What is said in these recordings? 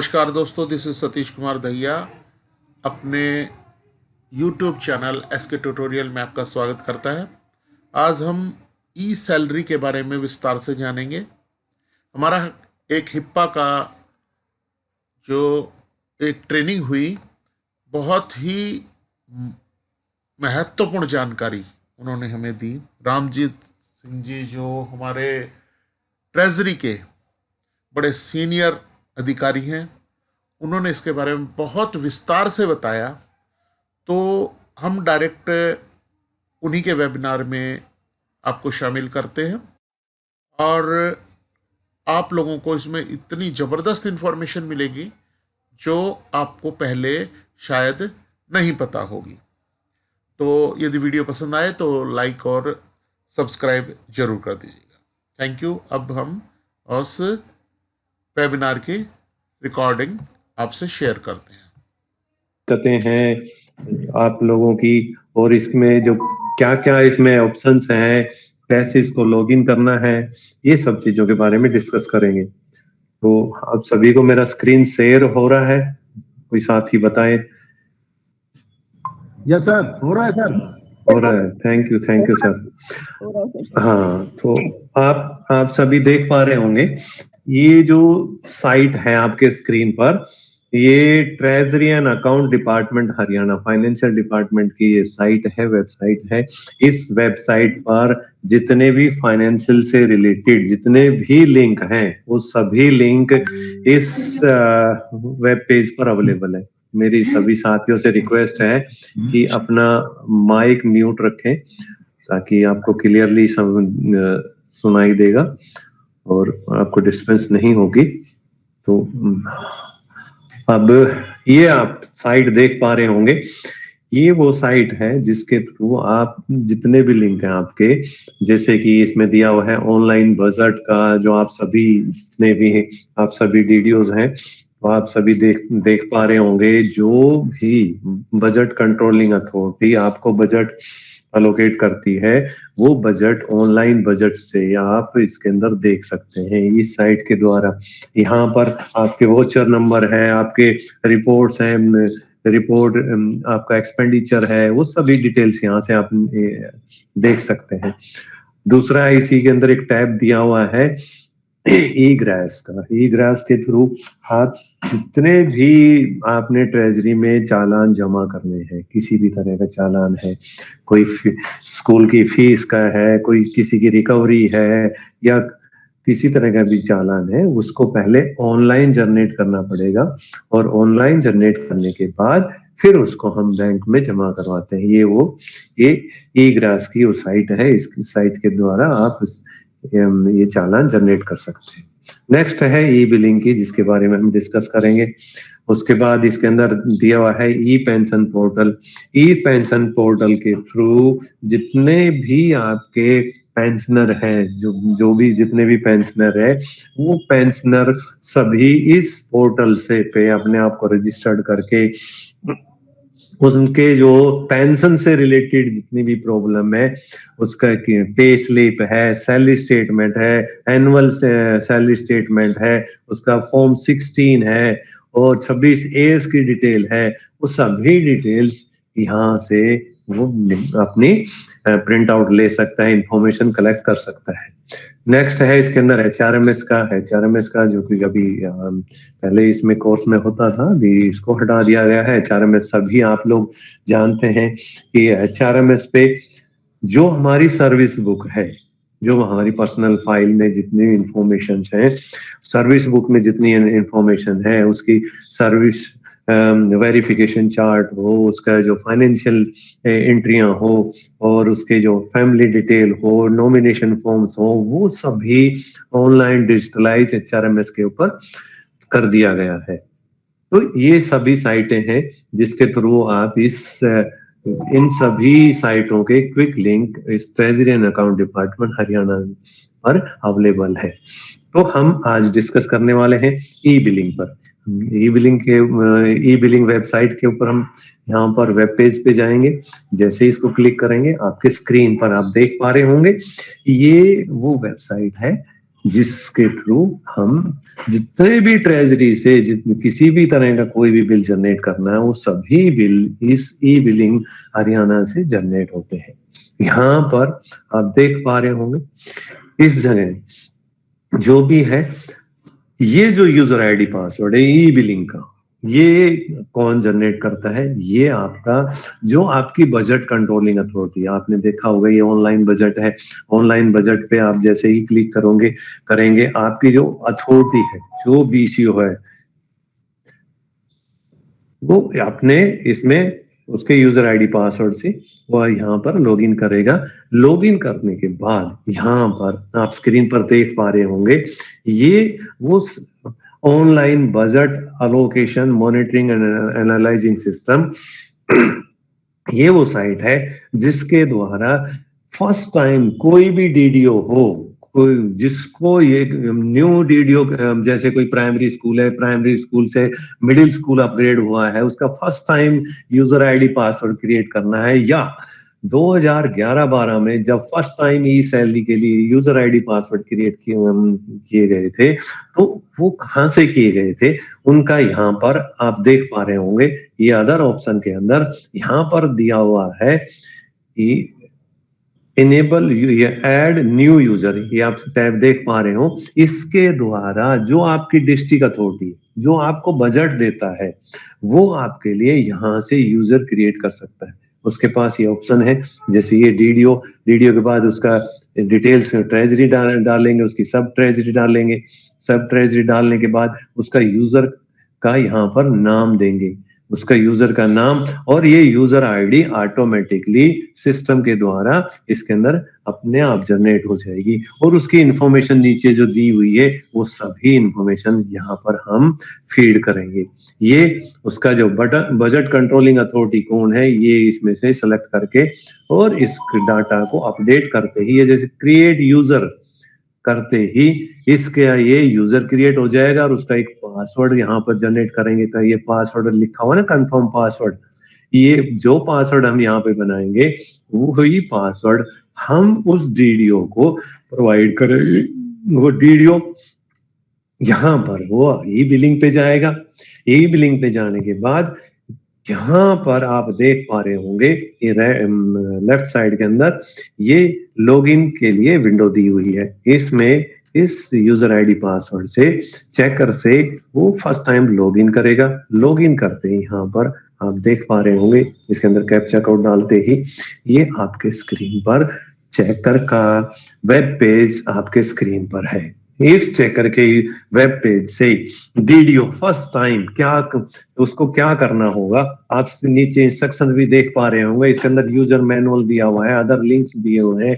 नमस्कार दोस्तों, this is Satish Kumar Dahiya. अपने YouTube चैनल एसके ट्यूटोरियल में आपका स्वागत करता है। आज हम ई सैलरी के बारे में विस्तार से जानेंगे। हमारा एक हिप्पा का जो एक ट्रेनिंग हुई, बहुत ही महत्वपूर्ण जानकारी उन्होंने हमें दी। रामजीत सिंह जी जो हमारे ट्रेजरी के बड़े सीनियर अधिकारी हैं, उन्होंने इसके बारे में बहुत विस्तार से बताया। तो हम डायरेक्ट उन्हीं के वेबिनार में आपको शामिल करते हैं और आप लोगों को इसमें इतनी ज़बरदस्त इन्फॉर्मेशन मिलेगी जो आपको पहले शायद नहीं पता होगी। तो यदि वीडियो पसंद आए तो लाइक और सब्सक्राइब जरूर कर दीजिएगा। Thank you. अब हम उस वेबिनार की रिकॉर्डिंग आपसे शेयर करते हैं। आप लोगों की, और इसमें जो क्या क्या इसमें ऑप्शंस हैं, कैसे इसको लॉगिन करना है, ये सब चीजों के बारे में डिस्कस करेंगे। तो आप सभी को मेरा स्क्रीन शेयर हो रहा है? कोई साथी बताए। यस सर, हो रहा है सर। हो रहा है। Thank you sir. हाँ, तो आप सभी देख पा रहे होंगे, ये जो साइट है आपके स्क्रीन पर, ये treasury and account department Haryana financial department की ये साइट है, वेबसाइट है। इस वेबसाइट पर जितने भी फाइनेंशियल से रिलेटेड जितने भी लिंक हैं, वो सभी लिंक इस वेब पेज पर अवेलेबल है। मेरी सभी साथियों से रिक्वेस्ट है कि अपना माइक म्यूट रखें ताकि आपको क्लियरली सुनाई देगा और आपको डिस्टर्बेंस नहीं होगी। तो अब ये आप साइट देख पा रहे होंगे, ये वो साइट है जिसके थ्रू आप जितने भी लिंक हैं आपके, जैसे कि इसमें दिया हुआ है ऑनलाइन बजट का, जो आप सभी जितने भी आप सभी वीडियोस हैं, तो आप सभी देख पा रहे होंगे। जो भी बजट कंट्रोलिंग अथॉरिटी आपको बजट अलोकेट करती है, वो बजट ऑनलाइन बजट से आप इसके अंदर देख सकते हैं इस साइट के द्वारा। यहाँ पर आपके वोचर नंबर है, आपके रिपोर्ट्स हैं, रिपोर्ट आपका एक्सपेंडिचर है, वो सभी डिटेल्स यहाँ से आप देख सकते हैं। दूसरा, इसी के अंदर एक टैब दिया हुआ है ई ग्रास का। ई ग्रास के थ्रू आप जितने भी आपने ट्रेजरी में चालान जमा करने हैं, किसी भी तरह का चालान है, कोई स्कूल की फीस का है, कोई किसी की रिकवरी है, या किसी तरह का भी चालान है, उसको पहले ऑनलाइन जनरेट करना पड़ेगा और ऑनलाइन जनरेट करने के बाद फिर उसको हम बैंक में जमा करवाते हैं। ये ई ग्रास की वो साइट है। इस साइट के द्वारा आप ये चालान जनरेट कर सकते हैं। नेक्स्ट है ई बिलिंग की, जिसके बारे में हम डिस्कस करेंगे। उसके बाद इसके अंदर दिया हुआ है ई पेंशन पोर्टल। ई पेंशन पोर्टल के थ्रू जितने भी आपके पेंशनर हैं, जो भी जितने भी पेंशनर है, वो पेंशनर सभी इस पोर्टल से पे अपने आप को रजिस्टर्ड करके उनके जो पेंशन से रिलेटेड जितनी भी प्रॉब्लम है, उसका पे स्लिप है, सैलरी स्टेटमेंट है, एनुअल सैलरी स्टेटमेंट है, उसका फॉर्म 16 है और 26 एस की डिटेल है, वो सभी डिटेल्स यहाँ से वो अपनी प्रिंट आउट ले सकता है, इंफॉर्मेशन कलेक्ट कर सकता है। नेक्स्ट है इसके अंदर एचआरएमएस का जो कि अभी पहले इसमें कोर्स में होता था, अभी इसको हटा दिया गया है। एचआरएमएस सभी आप लोग जानते हैं कि एचआरएमएस पे जो हमारी सर्विस बुक है, जो हमारी पर्सनल फाइल में जितनी इंफॉर्मेशन है, सर्विस बुक में जितनी इंफॉर्मेशन है, उसकी सर्विस वेरिफिकेशन चार्ट हो, उसका जो फाइनेंशियल एंट्रियां हो और उसके जो फैमिली डिटेल हो, नॉमिनेशन फॉर्म्स हो, वो सभी ऑनलाइन डिजिटलाइज एचआरएमएस के ऊपर कर दिया गया है। तो ये सभी साइटें हैं जिसके थ्रू आप इन सभी साइटों के क्विक लिंक इस treasury and account department Haryana पर अवेलेबल है। तो हम आज डिस्कस करने वाले हैं ई बिलिंग पर। ई बिलिंग वेबसाइट के ऊपर हम यहाँ पर वेब पेज पे जाएंगे। जैसे इसको क्लिक करेंगे, आपके स्क्रीन पर आप देख पा रहे होंगे, ये वो वेबसाइट है जिसके थ्रू हम जितने भी ट्रेजरी से किसी भी तरह का कोई भी बिल जनरेट करना है, वो सभी बिल इस ई बिलिंग हरियाणा से जनरेट होते हैं। यहाँ पर आप देख पा रहे होंगे इस जगह जो भी है, ये जो यूजर आईडी पासवर्ड है ई बिलिंग का, ये कौन जनरेट करता है? ये आपका जो आपकी बजट कंट्रोलिंग अथॉरिटी, आपने देखा होगा ये ऑनलाइन बजट है। ऑनलाइन बजट पे आप जैसे ही क्लिक करेंगे आपकी जो अथॉरिटी है, जो बीसीओ है, वो अपने इसमें उसके यूजर आईडी पासवर्ड से वह यहाँ पर लॉगिन करेगा। लॉगिन करने के बाद यहाँ पर आप स्क्रीन पर देख पा रहे होंगे, ये वो online budget allocation monitoring and analysing system, ये वो साइट है जिसके द्वारा फर्स्ट टाइम कोई भी डीडीओ हो, कोई जिसको ये न्यू डीडीओ, जैसे कोई प्राइमरी स्कूल है, प्राइमरी स्कूल से मिडिल स्कूल अपग्रेड हुआ है, उसका first time user ID password create करना है, या 2011-12 में जब फर्स्ट टाइम ई सैलरी के लिए यूजर आईडी पासवर्ड क्रिएट किए गए थे, तो वो कहाँ से किए गए थे, उनका यहाँ पर आप देख पा रहे होंगे। ये अदर ऑप्शन के अंदर यहाँ पर दिया हुआ है कि इनेबल ये ऐड न्यू यूजर, ये आप टैब देख पा रहे हो। इसके द्वारा जो आपकी डिस्ट्रिक्ट अथॉरिटी जो आपको बजट देता है, वो आपके लिए यहाँ से यूजर क्रिएट कर सकता है। उसके पास ये ऑप्शन है, जैसे ये डीडीओ के बाद उसका डिटेल्स ट्रेजरी डालेंगे, उसकी सब ट्रेजरी डालेंगे, सब ट्रेजरी डालने के बाद उसका यूजर का यहाँ पर नाम देंगे, उसका यूजर का नाम, और ये यूजर आईडी ऑटोमेटिकली सिस्टम के द्वारा इसके अंदर अपने आप जनरेट हो जाएगी, और उसकी इंफॉर्मेशन नीचे जो दी हुई है वो सभी इंफॉर्मेशन यहाँ पर हम फीड करेंगे। ये उसका जो बजट कंट्रोलिंग अथॉरिटी कौन है, ये इसमें से सेलेक्ट करके और इस डाटा को अपडेट करते ही, ये जैसे क्रिएट यूजर करते ही इसके ये यूजर क्रिएट हो जाएगा, और उसका एक पासवर्ड यहाँ पर जनरेट करेंगे। तो ये पासवर्ड लिखा हुआ ना, कंफर्म पासवर्ड, ये जो पासवर्ड हम यहाँ पे बनाएंगे वही पासवर्ड हम उस डीडीओ को प्रोवाइड करेंगे। वो डीडीओ यहाँ पर वो ई बिलिंग पे जाएगा। ई बिलिंग पे जाने के बाद यहाँ पर आप देख पा रहे होंगे ये लेफ्ट साइड के अंदर ये लॉगिन के लिए विंडो दी हुई है। इसमें इस यूजर आईडी पासवर्ड से चेकर से वो फर्स्ट टाइम लॉगिन करेगा। लॉगिन करते ही यहाँ पर आप देख पा रहे होंगे इसके अंदर कैप्चा कोड डालते ही ये आपके स्क्रीन पर चेकर का वेब पेज आपके स्क्रीन पर है। इस चेकर के वेब पेज से डीडीओ फर्स्ट टाइम उसको क्या करना होगा, आप नीचे इंस्ट्रक्शन भी देख पा रहे होंगे। इसके अंदर यूजर मैनुअल दिया हुआ है, अदर लिंक्स दिए हुए हैं,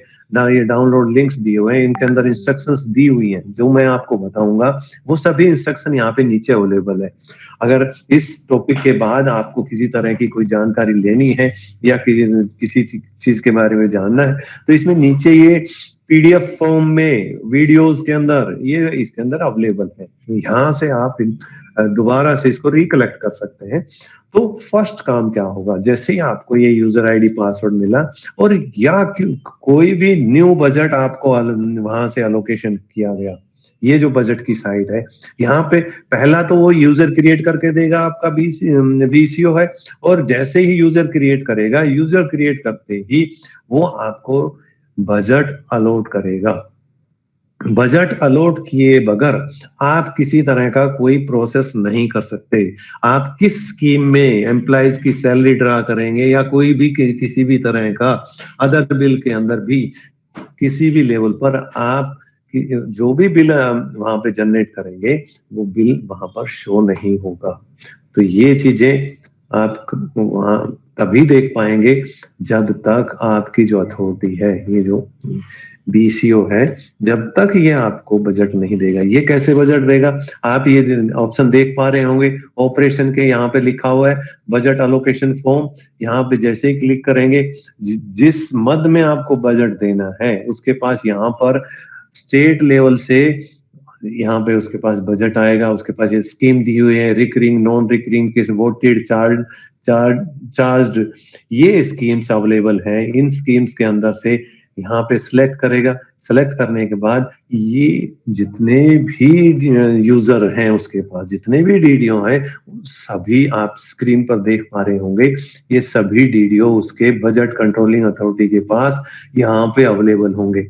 ये डाउनलोड लिंक्स दिए हुए हैं, इनके अंदर इंस्ट्रक्शंस दी हुई हैं। जो मैं आपको बताऊंगा वो सभी इंस्ट्रक्शन यहाँ पे नीचे अवेलेबल है। अगर इस टॉपिक के बाद आपको किसी तरह की कोई जानकारी लेनी है या किसी चीज के बारे में जानना है, तो इसमें नीचे ये पीडीएफ फॉर्म में वीडियोस के अंदर ये इसके अंदर अवेलेबल है। यहाँ से आप दोबारा से इसको रिकलेक्ट कर सकते हैं। तो फर्स्ट काम क्या होगा, जैसे ही आपको ये यूजर आईडी पासवर्ड मिला और या कोई भी न्यू बजट आपको वहां से अलोकेशन किया गया, ये जो बजट की साइट है, यहाँ पे पहला तो वो यूजर क्रिएट करके देगा, आपका बीसीओ है, और जैसे ही यूजर क्रिएट करेगा, यूजर क्रिएट करते ही वो आपको बजट अलॉट करेगा। बजट अलॉट किए बगैर आप किसी तरह का कोई प्रोसेस नहीं कर सकते। आप किस स्कीम में एम्प्लॉइज की सैलरी ड्रा करेंगे या कोई भी किसी भी तरह का अदर बिल के अंदर भी किसी भी लेवल पर आप जो भी बिल वहां पे जनरेट करेंगे वो बिल वहां पर शो नहीं होगा। तो ये चीजें आप वहां तभी देख पाएंगे जब तक आपकी जो अथॉरिटी है, ये जो बीसीओ है, जब तक ये आपको बजट नहीं देगा। ये कैसे बजट देगा, आप ये ऑप्शन देख पा रहे होंगे ऑपरेशन के, यहाँ पे लिखा हुआ है बजट अलोकेशन फॉर्म। यहाँ पे जैसे ही क्लिक करेंगे, जिस मद में आपको बजट देना है उसके पास यहाँ पर स्टेट लेवल से यहाँ पे उसके पास बजट आएगा। उसके पास ये स्कीम दी हुई है, रिकरिंग, नॉन रिकरिंग, किस वोटेड, चार्ज्ड, ये स्कीम्स अवेलेबल है। इन स्कीम्स के अंदर से यहाँ पे सिलेक्ट करेगा। सेलेक्ट करने के बाद ये जितने भी यूजर हैं उसके पास, जितने भी डीडीओ हैं, सभी आप स्क्रीन पर देख पा रहे होंगे, ये सभी डीडीओ उसके बजट कंट्रोलिंग अथॉरिटी के पास यहाँ पे अवेलेबल होंगे।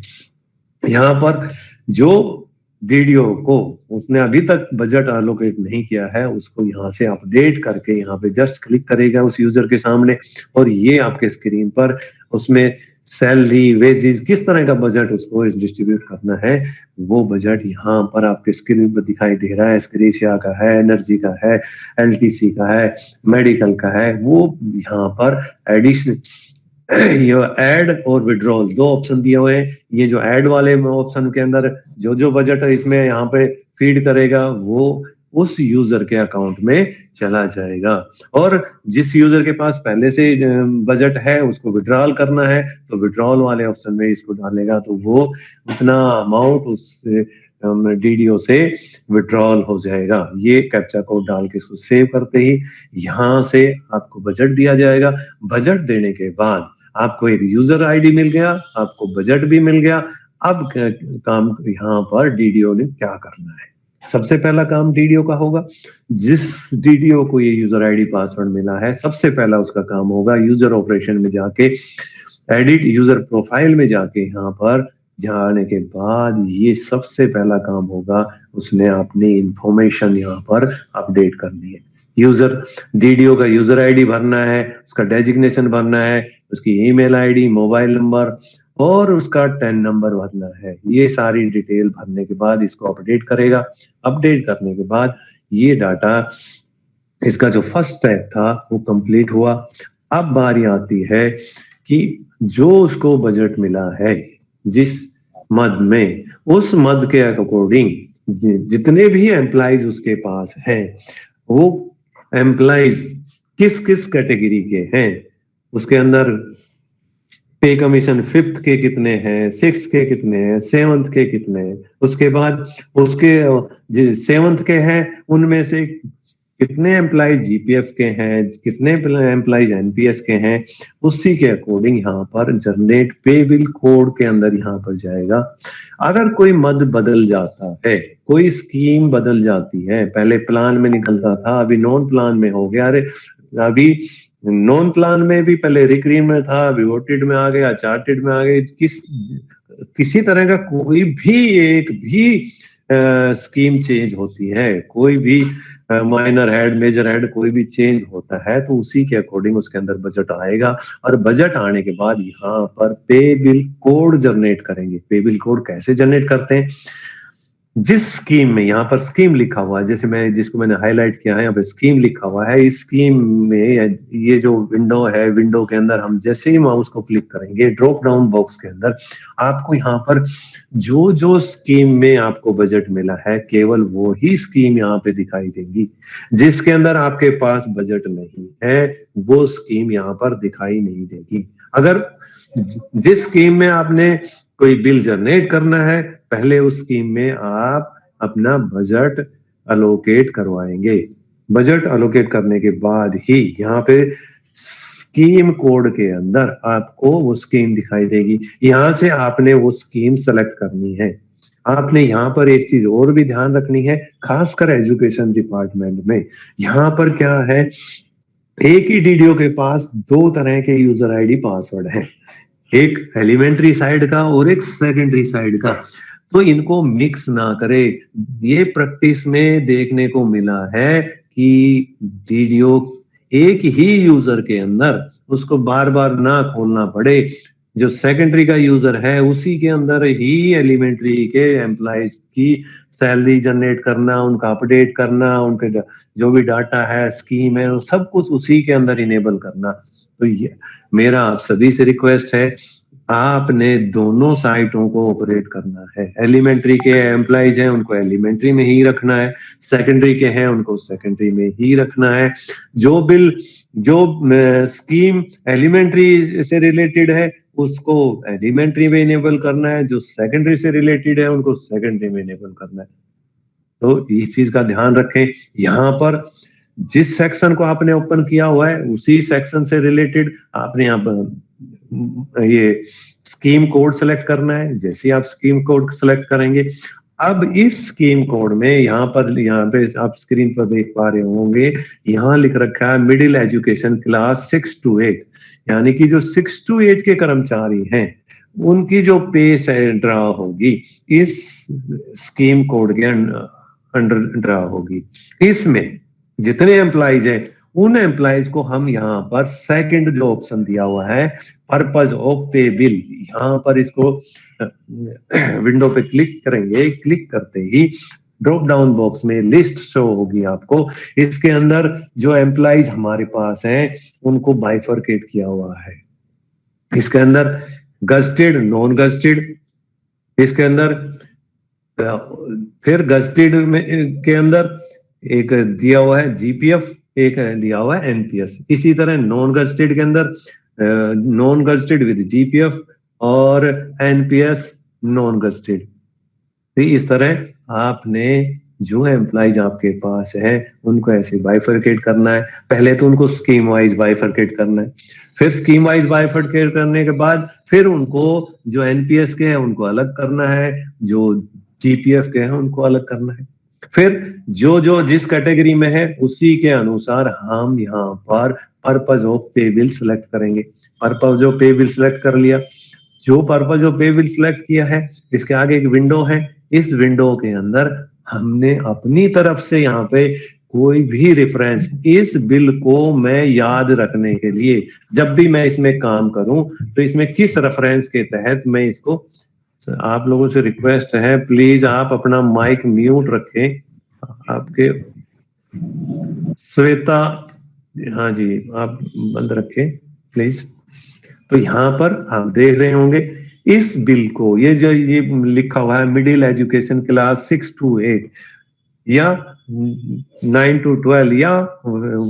यहाँ पर जो डीडीओ को उसने अभी तक बजट एलोकेट नहीं किया है, उसको यहाँ से अपडेट करके यहाँ पे जस्ट क्लिक करेगा उस यूजर के सामने, और ये आपके स्क्रीन पर उसमें सैलरी, वेजेस, किस तरह का बजट उसको डिस्ट्रीब्यूट करना है, वो बजट यहाँ पर आपके स्क्रीन पर दिखाई दे रहा है। स्क्रेशिया का है, एनर्जी का है, एलटीसी का है, मेडिकल का है, वो यहाँ पर एडिशनल ये ऐड और विड्रॉल दो ऑप्शन दिए हुए हैं। ये जो ऐड वाले ऑप्शन के अंदर जो जो बजट है इसमें यहाँ पे फीड करेगा, वो उस यूजर के अकाउंट में चला जाएगा। और जिस यूजर के पास पहले से बजट है उसको विड्रॉल करना है, तो विड्रॉल वाले ऑप्शन में इसको डालेगा, तो वो उतना अमाउंट उस डीडीओ से विड्रॉल हो जाएगा। ये कैप्चा कोड डाल के इसको सेव करते ही यहाँ से आपको बजट दिया जाएगा। बजट देने के बाद आपको एक यूजर आईडी मिल गया, आपको बजट भी मिल गया। अब काम यहाँ पर डीडीओ ने क्या करना है? सबसे पहला काम डीडीओ का होगा, जिस डीडीओ को ये यूजर आईडी पासवर्ड मिला है, सबसे पहला उसका काम होगा यूजर ऑपरेशन में जाके, एडिट यूजर प्रोफाइल में जाके, यहाँ पर जाने के बाद ये सबसे पहला काम होगा, उसने अपनी इंफॉर्मेशन यहाँ पर अपडेट करनी है। यूजर डीडीओ का यूजर आईडी भरना है, उसका डेजिग्नेशन भरना है, उसकी ईमेल आईडी, मोबाइल नंबर और उसका 10 नंबर भरना है। ये सारी डिटेल भरने के बाद इसको अपडेट करेगा। अपडेट करने के बाद ये डाटा, इसका जो फर्स्ट स्टेप था वो कंप्लीट हुआ। अब बारी आती है कि जो उसको बजट मिला है जिस मद में, उस मद के अकॉर्डिंग जितने भी एम्प्लॉइज उसके पास हैं, वो एम्प्लॉइज किस किस कैटेगरी के हैं, उसके अंदर पे कमीशन 5th के कितने हैं, 6th के कितने हैं, 7th के कितने हैं, उसके बाद उसके 7th के हैं उनमें से कितने एम्प्लॉइज जीपीएफ के हैं, कितने एम्प्लॉइज एनपीएस के हैं, उसी के अकॉर्डिंग यहाँ पर जनरेट पे बिल कोड के अंदर यहाँ पर जाएगा। अगर कोई मद बदल जाता है, कोई स्कीम बदल जाती है, पहले प्लान में निकलता था अभी नॉन प्लान में हो गया, अरे अभी नॉन प्लान में भी पहले रिक्रीम में था, अभी ओटेड में आ गया, चार्टेड में आ गए, किसी तरह का कोई भी एक भी स्कीम चेंज होती है, कोई भी माइनर हेड, मेजर हेड, कोई भी चेंज होता है, तो उसी के अकॉर्डिंग उसके अंदर बजट आएगा। और बजट आने के बाद यहाँ पर पे बिल कोड जनरेट करेंगे। पे बिल कोड कैसे जनरेट करते हैं? जिस स्कीम में, यहाँ पर स्कीम लिखा हुआ है, जैसे मैं जिसको मैंने हाईलाइट किया है, यहाँ पे स्कीम लिखा हुआ है, इस स्कीम में ये जो विंडो है, विंडो के अंदर हम जैसे ही माउस को क्लिक करेंगे, ड्रॉप डाउन बॉक्स के अंदर आपको यहाँ पर जो जो स्कीम में आपको बजट मिला है, केवल वो ही स्कीम यहाँ पे दिखाई देगी। जिसके अंदर आपके पास बजट नहीं है, वो स्कीम यहाँ पर दिखाई नहीं देगी। अगर जिस स्कीम में आपने कोई बिल जनरेट करना है, पहले उस स्कीम में आप अपना बजट अलोकेट करवाएंगे। बजट अलोकेट करने के बाद ही यहाँ पे स्कीम कोड के अंदर आपको वो स्कीम दिखाई देगी। यहाँ से आपने वो स्कीम सेलेक्ट करनी है। आपने यहाँ पर एक चीज और भी ध्यान रखनी है, खासकर एजुकेशन डिपार्टमेंट में। यहाँ पर क्या है, एक ही डीडीओ के पास दो तरह के यूजर आईडी पासवर्ड है, एक एलिमेंट्री साइड का और एक सेकेंडरी साइड का। तो इनको मिक्स ना करे। ये प्रैक्टिस में देखने को मिला है कि डीडीओ एक ही यूजर के अंदर उसको बार बार ना खोलना पड़े। जो सेकेंडरी का यूजर है उसी के अंदर ही एलिमेंट्री के एम्प्लॉइज की सैलरी जनरेट करना, उनका अपडेट करना, उनके जो भी डाटा है, स्कीम है, सब कुछ उसी के अंदर इनेबल करना। तो ये मेरा आप सभी से रिक्वेस्ट है, आपने दोनों साइटों को ऑपरेट करना है। एलिमेंट्री के एम्प्लॉइज हैं उनको एलिमेंट्री में ही रखना है, सेकेंडरी के हैं उनको सेकेंडरी में ही रखना है। जो बिल, जो स्कीम एलिमेंट्री से रिलेटेड है उसको एलिमेंट्री में इनेबल करना है, जो सेकेंडरी से रिलेटेड है उनको सेकेंडरी में इनेबल करना है। तो इस चीज का ध्यान रखें। यहाँ पर जिस सेक्शन को आपने ओपन किया हुआ है उसी सेक्शन से रिलेटेड आपने यहाँ पर ये स्कीम कोड सेलेक्ट करना है। जैसे आप स्कीम कोड सेलेक्ट करेंगे, अब इस स्कीम कोड में यहाँ पे आप स्क्रीन पर देख पा रहे होंगे, यहाँ लिख रखा है मिडिल एजुकेशन क्लास 6 to 8, यानी कि जो 6 to 8 के कर्मचारी हैं उनकी जो पे ड्रा होगी इस स्कीम कोड के अंडर ड्रा होगी। इसमें जितने एम्प्लॉइज हैं उन एम्प्लॉइज को हम यहाँ पर सेकंड जो ऑप्शन दिया हुआ है पर्पज ऑफ पे बिल, यहाँ पर इसको विंडो पे क्लिक करेंगे। क्लिक करते ही ड्रॉप डाउन बॉक्स में लिस्ट शो होगी आपको। इसके अंदर जो एम्प्लॉइज हमारे पास हैं उनको बाइफरकेट किया हुआ है। इसके अंदर गस्टेड, नॉन गस्टेड, इसके अंदर फिर गस्टेड में के अंदर एक दिया हुआ है जीपीएफ, एक दिया हुआ है एनपीएस। इसी तरह नॉन गस्टेड के अंदर नॉन गस्टेड विद जीपीएफ और एनपीएस नॉन गस्टेड। तो इस तरह आपने जो एम्प्लॉइज आपके पास है उनको ऐसे बाइफरकेट करना है। पहले तो उनको स्कीम वाइज बाइफरकेट करना है, फिर स्कीम वाइज बाइफरकेट करने के बाद फिर उनको जो एनपीएस के हैं उनको अलग करना है, जो जीपीएफ के हैं उनको अलग करना है। फिर जो जो जिस कैटेगरी में है उसी के अनुसार हम यहाँ पर पर्पज ऑफ पे बिल सिलेक्ट करेंगे। पर्पज ऑफ पे बिल सिलेक्ट कर लिया। जो पर्पज ऑफ पे बिल सिलेक्ट किया है इसके आगे एक विंडो है। इस विंडो के अंदर हमने अपनी तरफ से यहाँ पे कोई भी रेफरेंस, इस बिल को मैं याद रखने के लिए जब भी मैं इसमें काम करूं तो इसमें किस रेफरेंस के तहत मैं इसको, आप लोगों से रिक्वेस्ट है प्लीज आप अपना माइक म्यूट रखें। आपके श्वेता, हाँ जी आप बंद रखें प्लीज। तो यहाँ पर आप देख रहे होंगे इस बिल को, ये जो ये लिखा हुआ है मिडिल एजुकेशन क्लास 6 to 8 या 9 to 12 या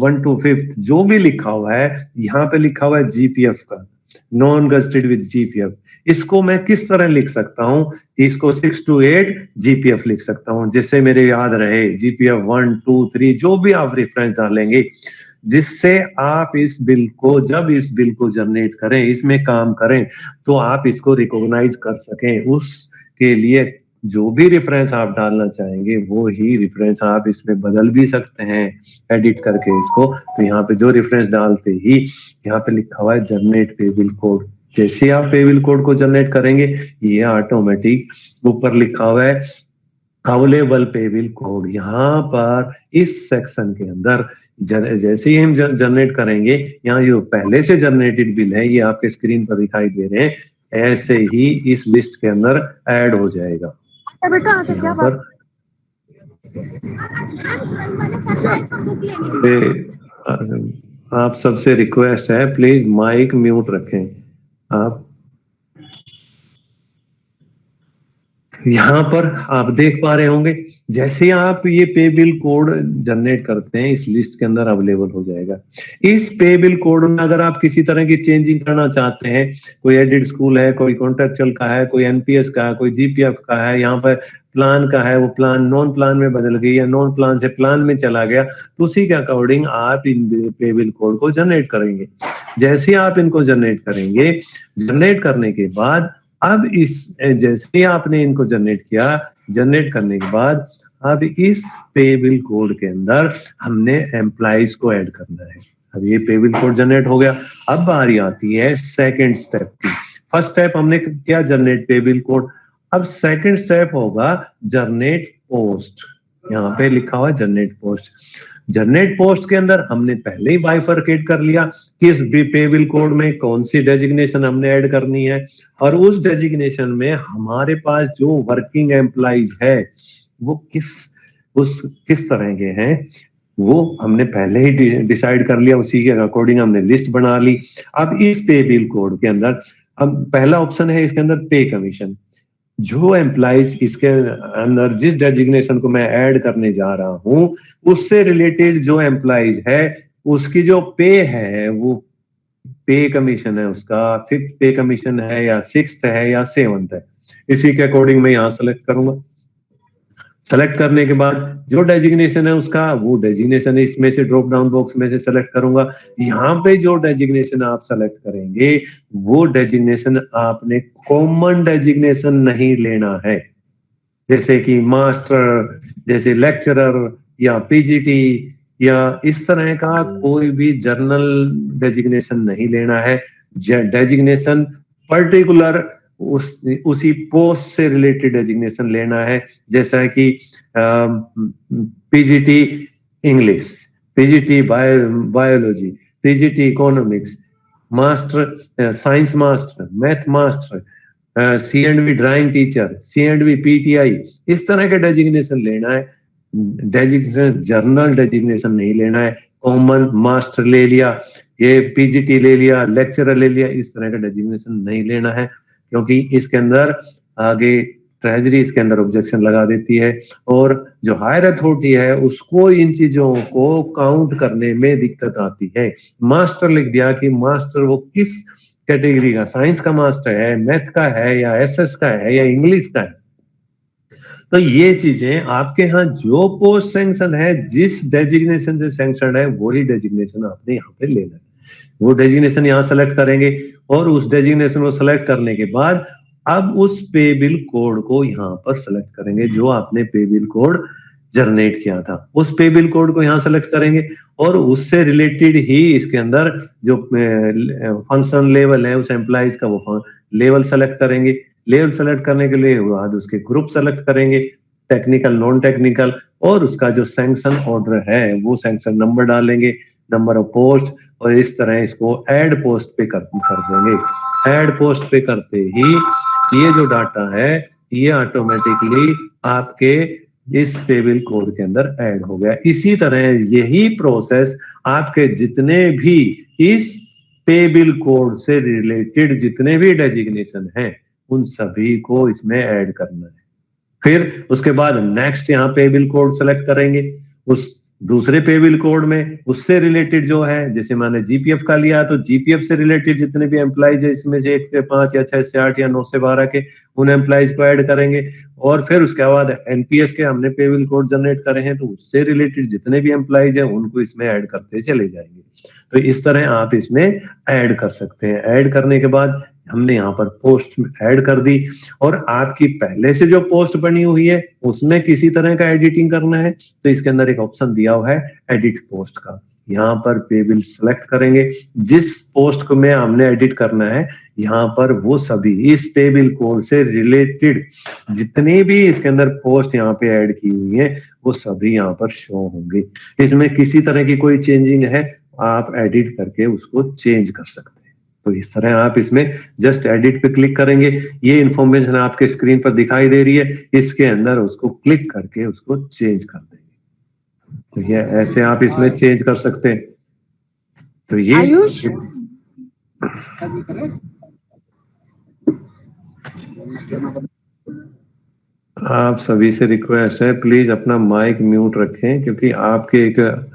1 to 5, जो भी लिखा हुआ है यहाँ पे लिखा हुआ है जीपीएफ का, नॉन गस्टेड विद जीपीएफ। इसको मैं किस तरह लिख सकता हूँ? इसको 6 to 8 जीपीएफ लिख सकता हूँ, जिससे मेरे याद रहे जीपीएफ 1 2 3, जो भी आप रेफरेंस डालेंगे, जिससे आप इस बिल को, जब इस बिल को जनरेट करें, इसमें काम करें, तो आप इसको रिकॉग्नाइज कर सकें। उसके लिए जो भी रेफरेंस आप डालना चाहेंगे वो ही रेफरेंस आप इसमें बदल भी सकते हैं एडिट करके इसको। तो यहाँ पे जो रेफरेंस डालते ही यहाँ पे लिखा हुआ है जनरेट पे बिल कोड। जैसे आप पे बिल कोड को जनरेट करेंगे ये ऑटोमेटिक ऊपर लिखा हुआ है अवेलेबल पे बिल कोड। यहाँ पर इस सेक्शन के अंदर जैसे ही हम जनरेट करेंगे, यहाँ जो पहले से जनरेटेड बिल है ये आपके स्क्रीन पर दिखाई दे रहे हैं, ऐसे ही इस लिस्ट के अंदर ऐड हो जाएगा। बेटा आज क्या बात? आप सबसे रिक्वेस्ट है प्लीज माइक म्यूट रखें। आप यहाँ पर आप देख पा रहे होंगे जैसे आप ये पे बिल कोड जनरेट करते हैं इस लिस्ट के अंदर अवेलेबल हो जाएगा। इस पे बिल कोड में अगर आप किसी तरह की चेंजिंग करना चाहते हैं, कोई एडेड स्कूल है, कोई कॉन्ट्रेक्चुअल का है, कोई एनपीएस का है, कोई जीपीएफ का है, यहाँ पर प्लान का है, वो प्लान नॉन प्लान में बदल गई या नॉन प्लान से प्लान में चला गया, तो उसी के अकॉर्डिंग आप इन पे बिल कोड को जनरेट करेंगे। जैसे आप इनको जनरेट करेंगे, जनरेट करने के बाद अब इस जैसे ही आपने इनको जनरेट किया, जनरेट करने के बाद अब इस पे बिल कोड के अंदर हमने एम्प्लॉइज को ऐड करना है। अब ये पे बिल कोड जनरेट हो गया। अब बारी आती है सेकंड स्टेप की। फर्स्ट स्टेप हमने क्या, जनरेट पे बिल कोड। अब सेकंड स्टेप होगा जनरेट पोस्ट। यहाँ पे लिखा हुआ जनरेट पोस्ट। जनरेट पोस्ट के अंदर हमने पहले ही बाइफरकेट कर लिया किस पे बिल कोड में कौन सी डेजिग्नेशन हमने ऐड करनी है, और उस डेजिग्नेशन में हमारे पास जो वर्किंग एम्प्लॉइज है वो किस तरह के हैं वो हमने पहले ही डिसाइड कर लिया। उसी के अकॉर्डिंग हमने लिस्ट बना ली। अब इस पे बिल कोड के अंदर अब पहला ऑप्शन है इसके अंदर पे कमीशन। जो एम्प्लॉइज इसके अंदर जिस डेजिग्नेशन को मैं ऐड करने जा रहा हूं उससे रिलेटेड जो एम्प्लॉइज है उसकी जो पे है वो पे कमीशन है, उसका 5th पे कमीशन है या 6th है या 7th है, इसी के अकॉर्डिंग मैं यहाँ सेलेक्ट करूंगा। सेलेक्ट करने के बाद जो डेजिग्नेशन है उसका, वो डेजिग्नेशन इसमें से ड्रॉप डाउन बॉक्स में से सेलेक्ट करूंगा। यहाँ पे जो डेजिग्नेशन आप सेलेक्ट करेंगे वो डेजिग्नेशन आपने कॉमन डेजिग्नेशन नहीं लेना है, जैसे कि मास्टर, जैसे लेक्चरर या पीजीटी या इस तरह का कोई भी जर्नल डेजिग्नेशन नहीं लेना है। डेजिग्नेशन पर्टिकुलर उसी पोस्ट से रिलेटेड डेजिग्नेशन लेना है, जैसा कि PGT English, PGT biology, PGT economics, master science master, math master, C&V drawing teacher, C&V PTI, इस तरह का डेजिग्नेशन लेना है। डेजिग्नेशन जर्नल डेजिग्नेशन नहीं लेना है। कॉमन मास्टर ले लिया, ये पीजीटी ले लिया, लेक्चरर ले लिया, इस तरह का डेजिग्नेशन नहीं लेना है, क्योंकि इसके अंदर आगे ट्रेजरी इसके अंदर ऑब्जेक्शन लगा देती है और जो हायर अथॉरिटी है उसको इन चीजों को काउंट करने में दिक्कत आती है। मास्टर लिख दिया कि मास्टर वो किस कैटेगरी का, साइंस का मास्टर है, मैथ का है या एसएस का है या इंग्लिश का है। तो ये चीजें आपके यहाँ जो पोस्ट सैंक्शन है, जिस डेजिग्नेशन से सैंक्शन है वही डेजिग्नेशन आपने यहाँ पे लेना है। वो डेजिग्नेशन यहाँ सेलेक्ट करेंगे और उस डेजिग्नेशन को सेलेक्ट करने के बाद अब उस पे बिल कोड को यहाँ पर सेलेक्ट करेंगे, जो आपने पे बिल कोड जनरेट किया था उस पे बिल कोड को यहाँ सेलेक्ट करेंगे और उससे रिलेटेड ही इसके अंदर जो फंक्शन लेवल है उस एम्प्लॉइज का वो लेवल सेलेक्ट करेंगे। लेवल सेलेक्ट करने के लिए बाद उसके ग्रुप सेलेक्ट करेंगे, टेक्निकल, नॉन टेक्निकल, और उसका जो सैंक्शन ऑर्डर है वो सैंक्शन नंबर डालेंगे, नंबर ऑफ पोस्ट, और इस तरह इसको ऐड पोस्ट पे कर देंगे। ऐड पोस्ट पे करते ही ये जो डाटा है ये ऑटोमेटिकली आपके इस टेबल कोड के अंदर ऐड हो गया। इसी तरह यही प्रोसेस आपके जितने भी इस टेबल कोड से रिलेटेड जितने भी डेजिग्नेशन हैं उन सभी को इसमें ऐड करना है। फिर उसके बाद नेक्स्ट यहाँ पे बिल कोड सेलेक्ट करेंगे, उस दूसरे पे बिल कोड में उससे रिलेटेड जो है, जैसे मैंने जीपीएफ का लिया तो जीपीएफ से रिलेटेड जितने भी एम्प्लॉइज है इसमें से 1 से 5 या 6 से 8 या 9 से 12 के उन एम्प्लॉइज को ऐड करेंगे। और फिर उसके बाद एनपीएस के हमने पे बिल कोड जनरेट करे हैं तो उससे रिलेटेड जितने भी एम्प्लॉइज है उनको इसमें ऐड करते चले जाएंगे। तो इस तरह आप इसमें ऐड कर सकते हैं। ऐड करने के बाद हमने यहाँ पर पोस्ट ऐड कर दी और आपकी पहले से जो पोस्ट बनी हुई है उसमें किसी तरह का एडिटिंग करना है तो इसके अंदर एक ऑप्शन दिया हुआ है एडिट पोस्ट का। यहाँ पर पे बिल सेलेक्ट करेंगे, जिस पोस्ट को में हमने एडिट करना है यहाँ पर वो सभी इस पे बिल कोड से रिलेटेड जितनी भी इसके अंदर पोस्ट यहाँ पे ऐड की हुई है वो सभी यहाँ पर शो होंगे। इसमें किसी तरह की कोई चेंजिंग है आप एडिट करके उसको चेंज कर सकते हैं। तो इस तरह आप इसमें जस्ट एडिट पे क्लिक करेंगे, ये इंफॉर्मेशन आपके स्क्रीन पर दिखाई दे रही है, इसके अंदर उसको क्लिक करके उसको चेंज कर देंगे। तो ये ऐसे आप इसमें चेंज कर सकते हैं। तो ये आयुष आप सभी से रिक्वेस्ट है प्लीज अपना माइक म्यूट रखें, क्योंकि आपके एक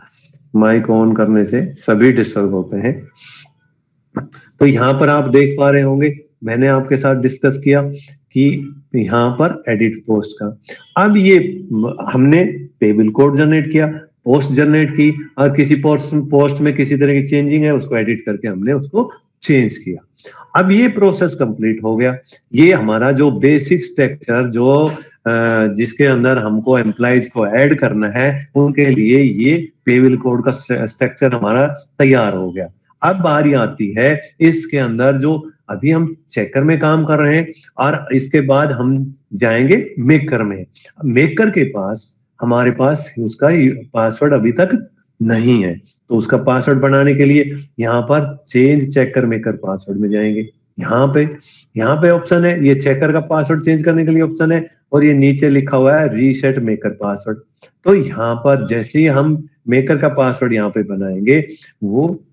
माइक ऑन करने से सभी डिस्टर्ब होते हैं। तो यहाँ पर आप देख पा रहे होंगे मैंने आपके साथ डिस्कस किया कि यहाँ पर एडिट पोस्ट का, अब ये हमने टेबल कोड जनरेट किया, पोस्ट जनरेट की और किसी पोस्ट में किसी तरह की चेंजिंग है उसको एडिट करके हमने उसको चेंज किया। अब ये प्रोसेस कंप्लीट हो गया। ये हमारा जो बेसिक स्ट्रक्चर जो जिसके अंदर हमको एम्प्लॉइज को ऐड करना है उनके लिए ये पेबिल कोड का स्ट्रक्चर हमारा तैयार हो गया। अब बारी आती है इसके अंदर जो अभी हम चेकर में काम कर रहे हैं और इसके बाद हम जाएंगे मेकर में। मेकर के पास हमारे पास उसका पासवर्ड अभी तक नहीं है, तो उसका पासवर्ड बनाने के लिए यहाँ पर चेंज चेकर मेकर पासवर्ड में जाएंगे। यहाँ पे ऑप्शन है, ये चेकर का पासवर्ड चेंज करने के लिए ऑप्शन है और ये नीचे लिखा हुआ है रीसेट मेकर पासवर्ड। तो यहाँ पर जैसे ही हम मेकर का पासवर्ड यहाँ पे बनाएंगे वो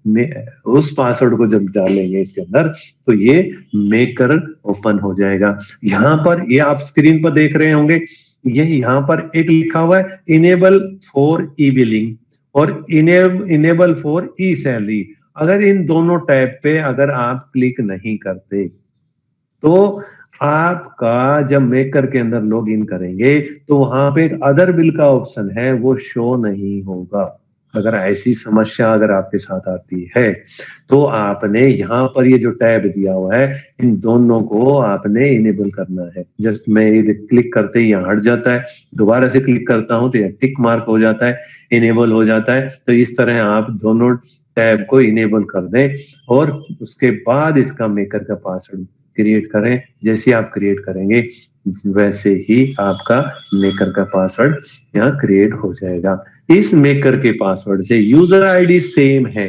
उस पासवर्ड को जब डालेंगे इसके अंदर तो ये मेकर ओपन हो जाएगा। यहाँ पर ये आप स्क्रीन पर देख रहे होंगे, ये यहाँ पर एक लिखा हुआ है इनेबल फॉर ई बिलिंग और इनेबल फॉर ई सैलरी। अगर इन दोनों टैब पे अगर आप क्लिक नहीं करते तो आपका जब मेकर के अंदर लॉग इन करेंगे तो वहां पे एक अदर बिल का ऑप्शन है, वो शो नहीं होगा। अगर ऐसी समस्या अगर आपके साथ आती है तो आपने यहाँ पर ये जो टैब दिया हुआ है, इन दोनों को आपने इनेबल करना है। जस्ट मैं ये क्लिक करते ही यहाँ हट जाता है, दोबारा से क्लिक करता हूँ तो ये टिक मार्क हो जाता है, इनेबल हो जाता है। तो इस तरह आप दोनों टैब को इनेबल कर दें और उसके बाद इसका मेकर का पासवर्ड क्रिएट करें। जैसे आप क्रिएट करेंगे वैसे ही आपका मेकर का पासवर्ड यहाँ क्रिएट हो जाएगा। इस मेकर के पासवर्ड से यूजर आईडी सेम है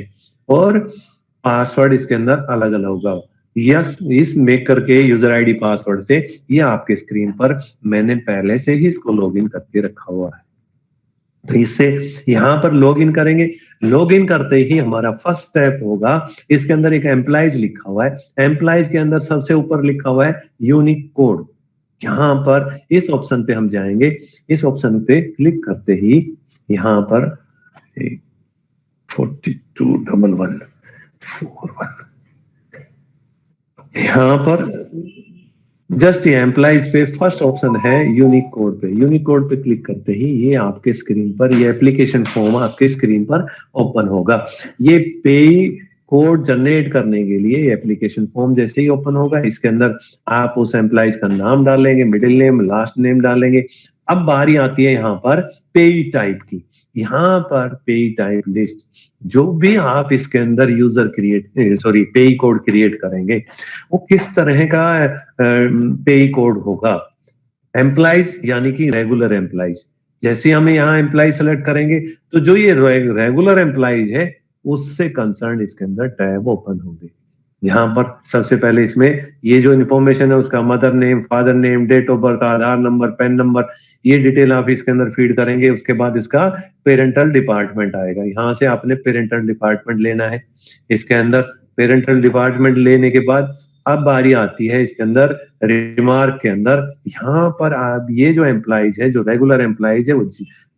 और पासवर्ड इसके अंदर अलग अलग होगा। यस, इस मेकर के यूजर आईडी पासवर्ड से ये आपके स्क्रीन पर मैंने पहले से ही इसको लॉगिन करके रखा हुआ है। तो इससे यहाँ पर लॉगिन करेंगे, लॉगिन करते ही हमारा फर्स्ट स्टेप होगा, इसके अंदर एक एम्प्लॉइज लिखा हुआ है, एम्प्लॉइज के अंदर सबसे ऊपर लिखा हुआ है यूनिक कोड। यहाँ पर इस ऑप्शन पे हम जाएंगे, इस ऑप्शन पे क्लिक करते ही यहाँ पर 421141 यहाँ पर जस्ट ये एम्प्लॉइज पे फर्स्ट ऑप्शन है यूनिक कोड पे, यूनिक कोड पे क्लिक करते ही ये आपके स्क्रीन पर ये एप्लीकेशन फॉर्म आपके स्क्रीन पर ओपन होगा। ये पे कोड जनरेट करने के लिए एप्लीकेशन फॉर्म जैसे ही ओपन होगा, इसके अंदर आप उस एम्प्लॉइज का नाम डालेंगे, मिडिल नेम, लास्ट नेम डालेंगे। अब बारी आती है यहाँ पर पे टाइप की। यहाँ पर पे टाइप लिस्ट, जो भी आप इसके अंदर यूजर पे कोड क्रिएट करेंगे वो किस तरह का पे कोड होगा। एम्प्लॉइज यानी कि रेगुलर एम्प्लॉइज, जैसे हमें यहाँ एम्प्लॉय सेलेक्ट करेंगे तो जो ये रेगुलर एम्प्लॉइज है उससे कंसर्न इसके अंदर टैब ओपन होंगे। यहाँ पर सबसे पहले इसमें ये जो इन्फॉर्मेशन है उसका mother name, father name, date of birth, Aadhaar number, PAN number, ये डिटेल आप इसके अंदर फीड करेंगे। उसके बाद इसका पेरेंटल डिपार्टमेंट आएगा, यहाँ से आपने पेरेंटल डिपार्टमेंट लेना है। इसके अंदर पेरेंटल डिपार्टमेंट लेने के बाद अब बारी आती है इसके अंदर रिमार्क के अंदर, यहाँ पर आप ये जो एम्प्लॉइज है, जो रेगुलर एम्प्लॉइज है वो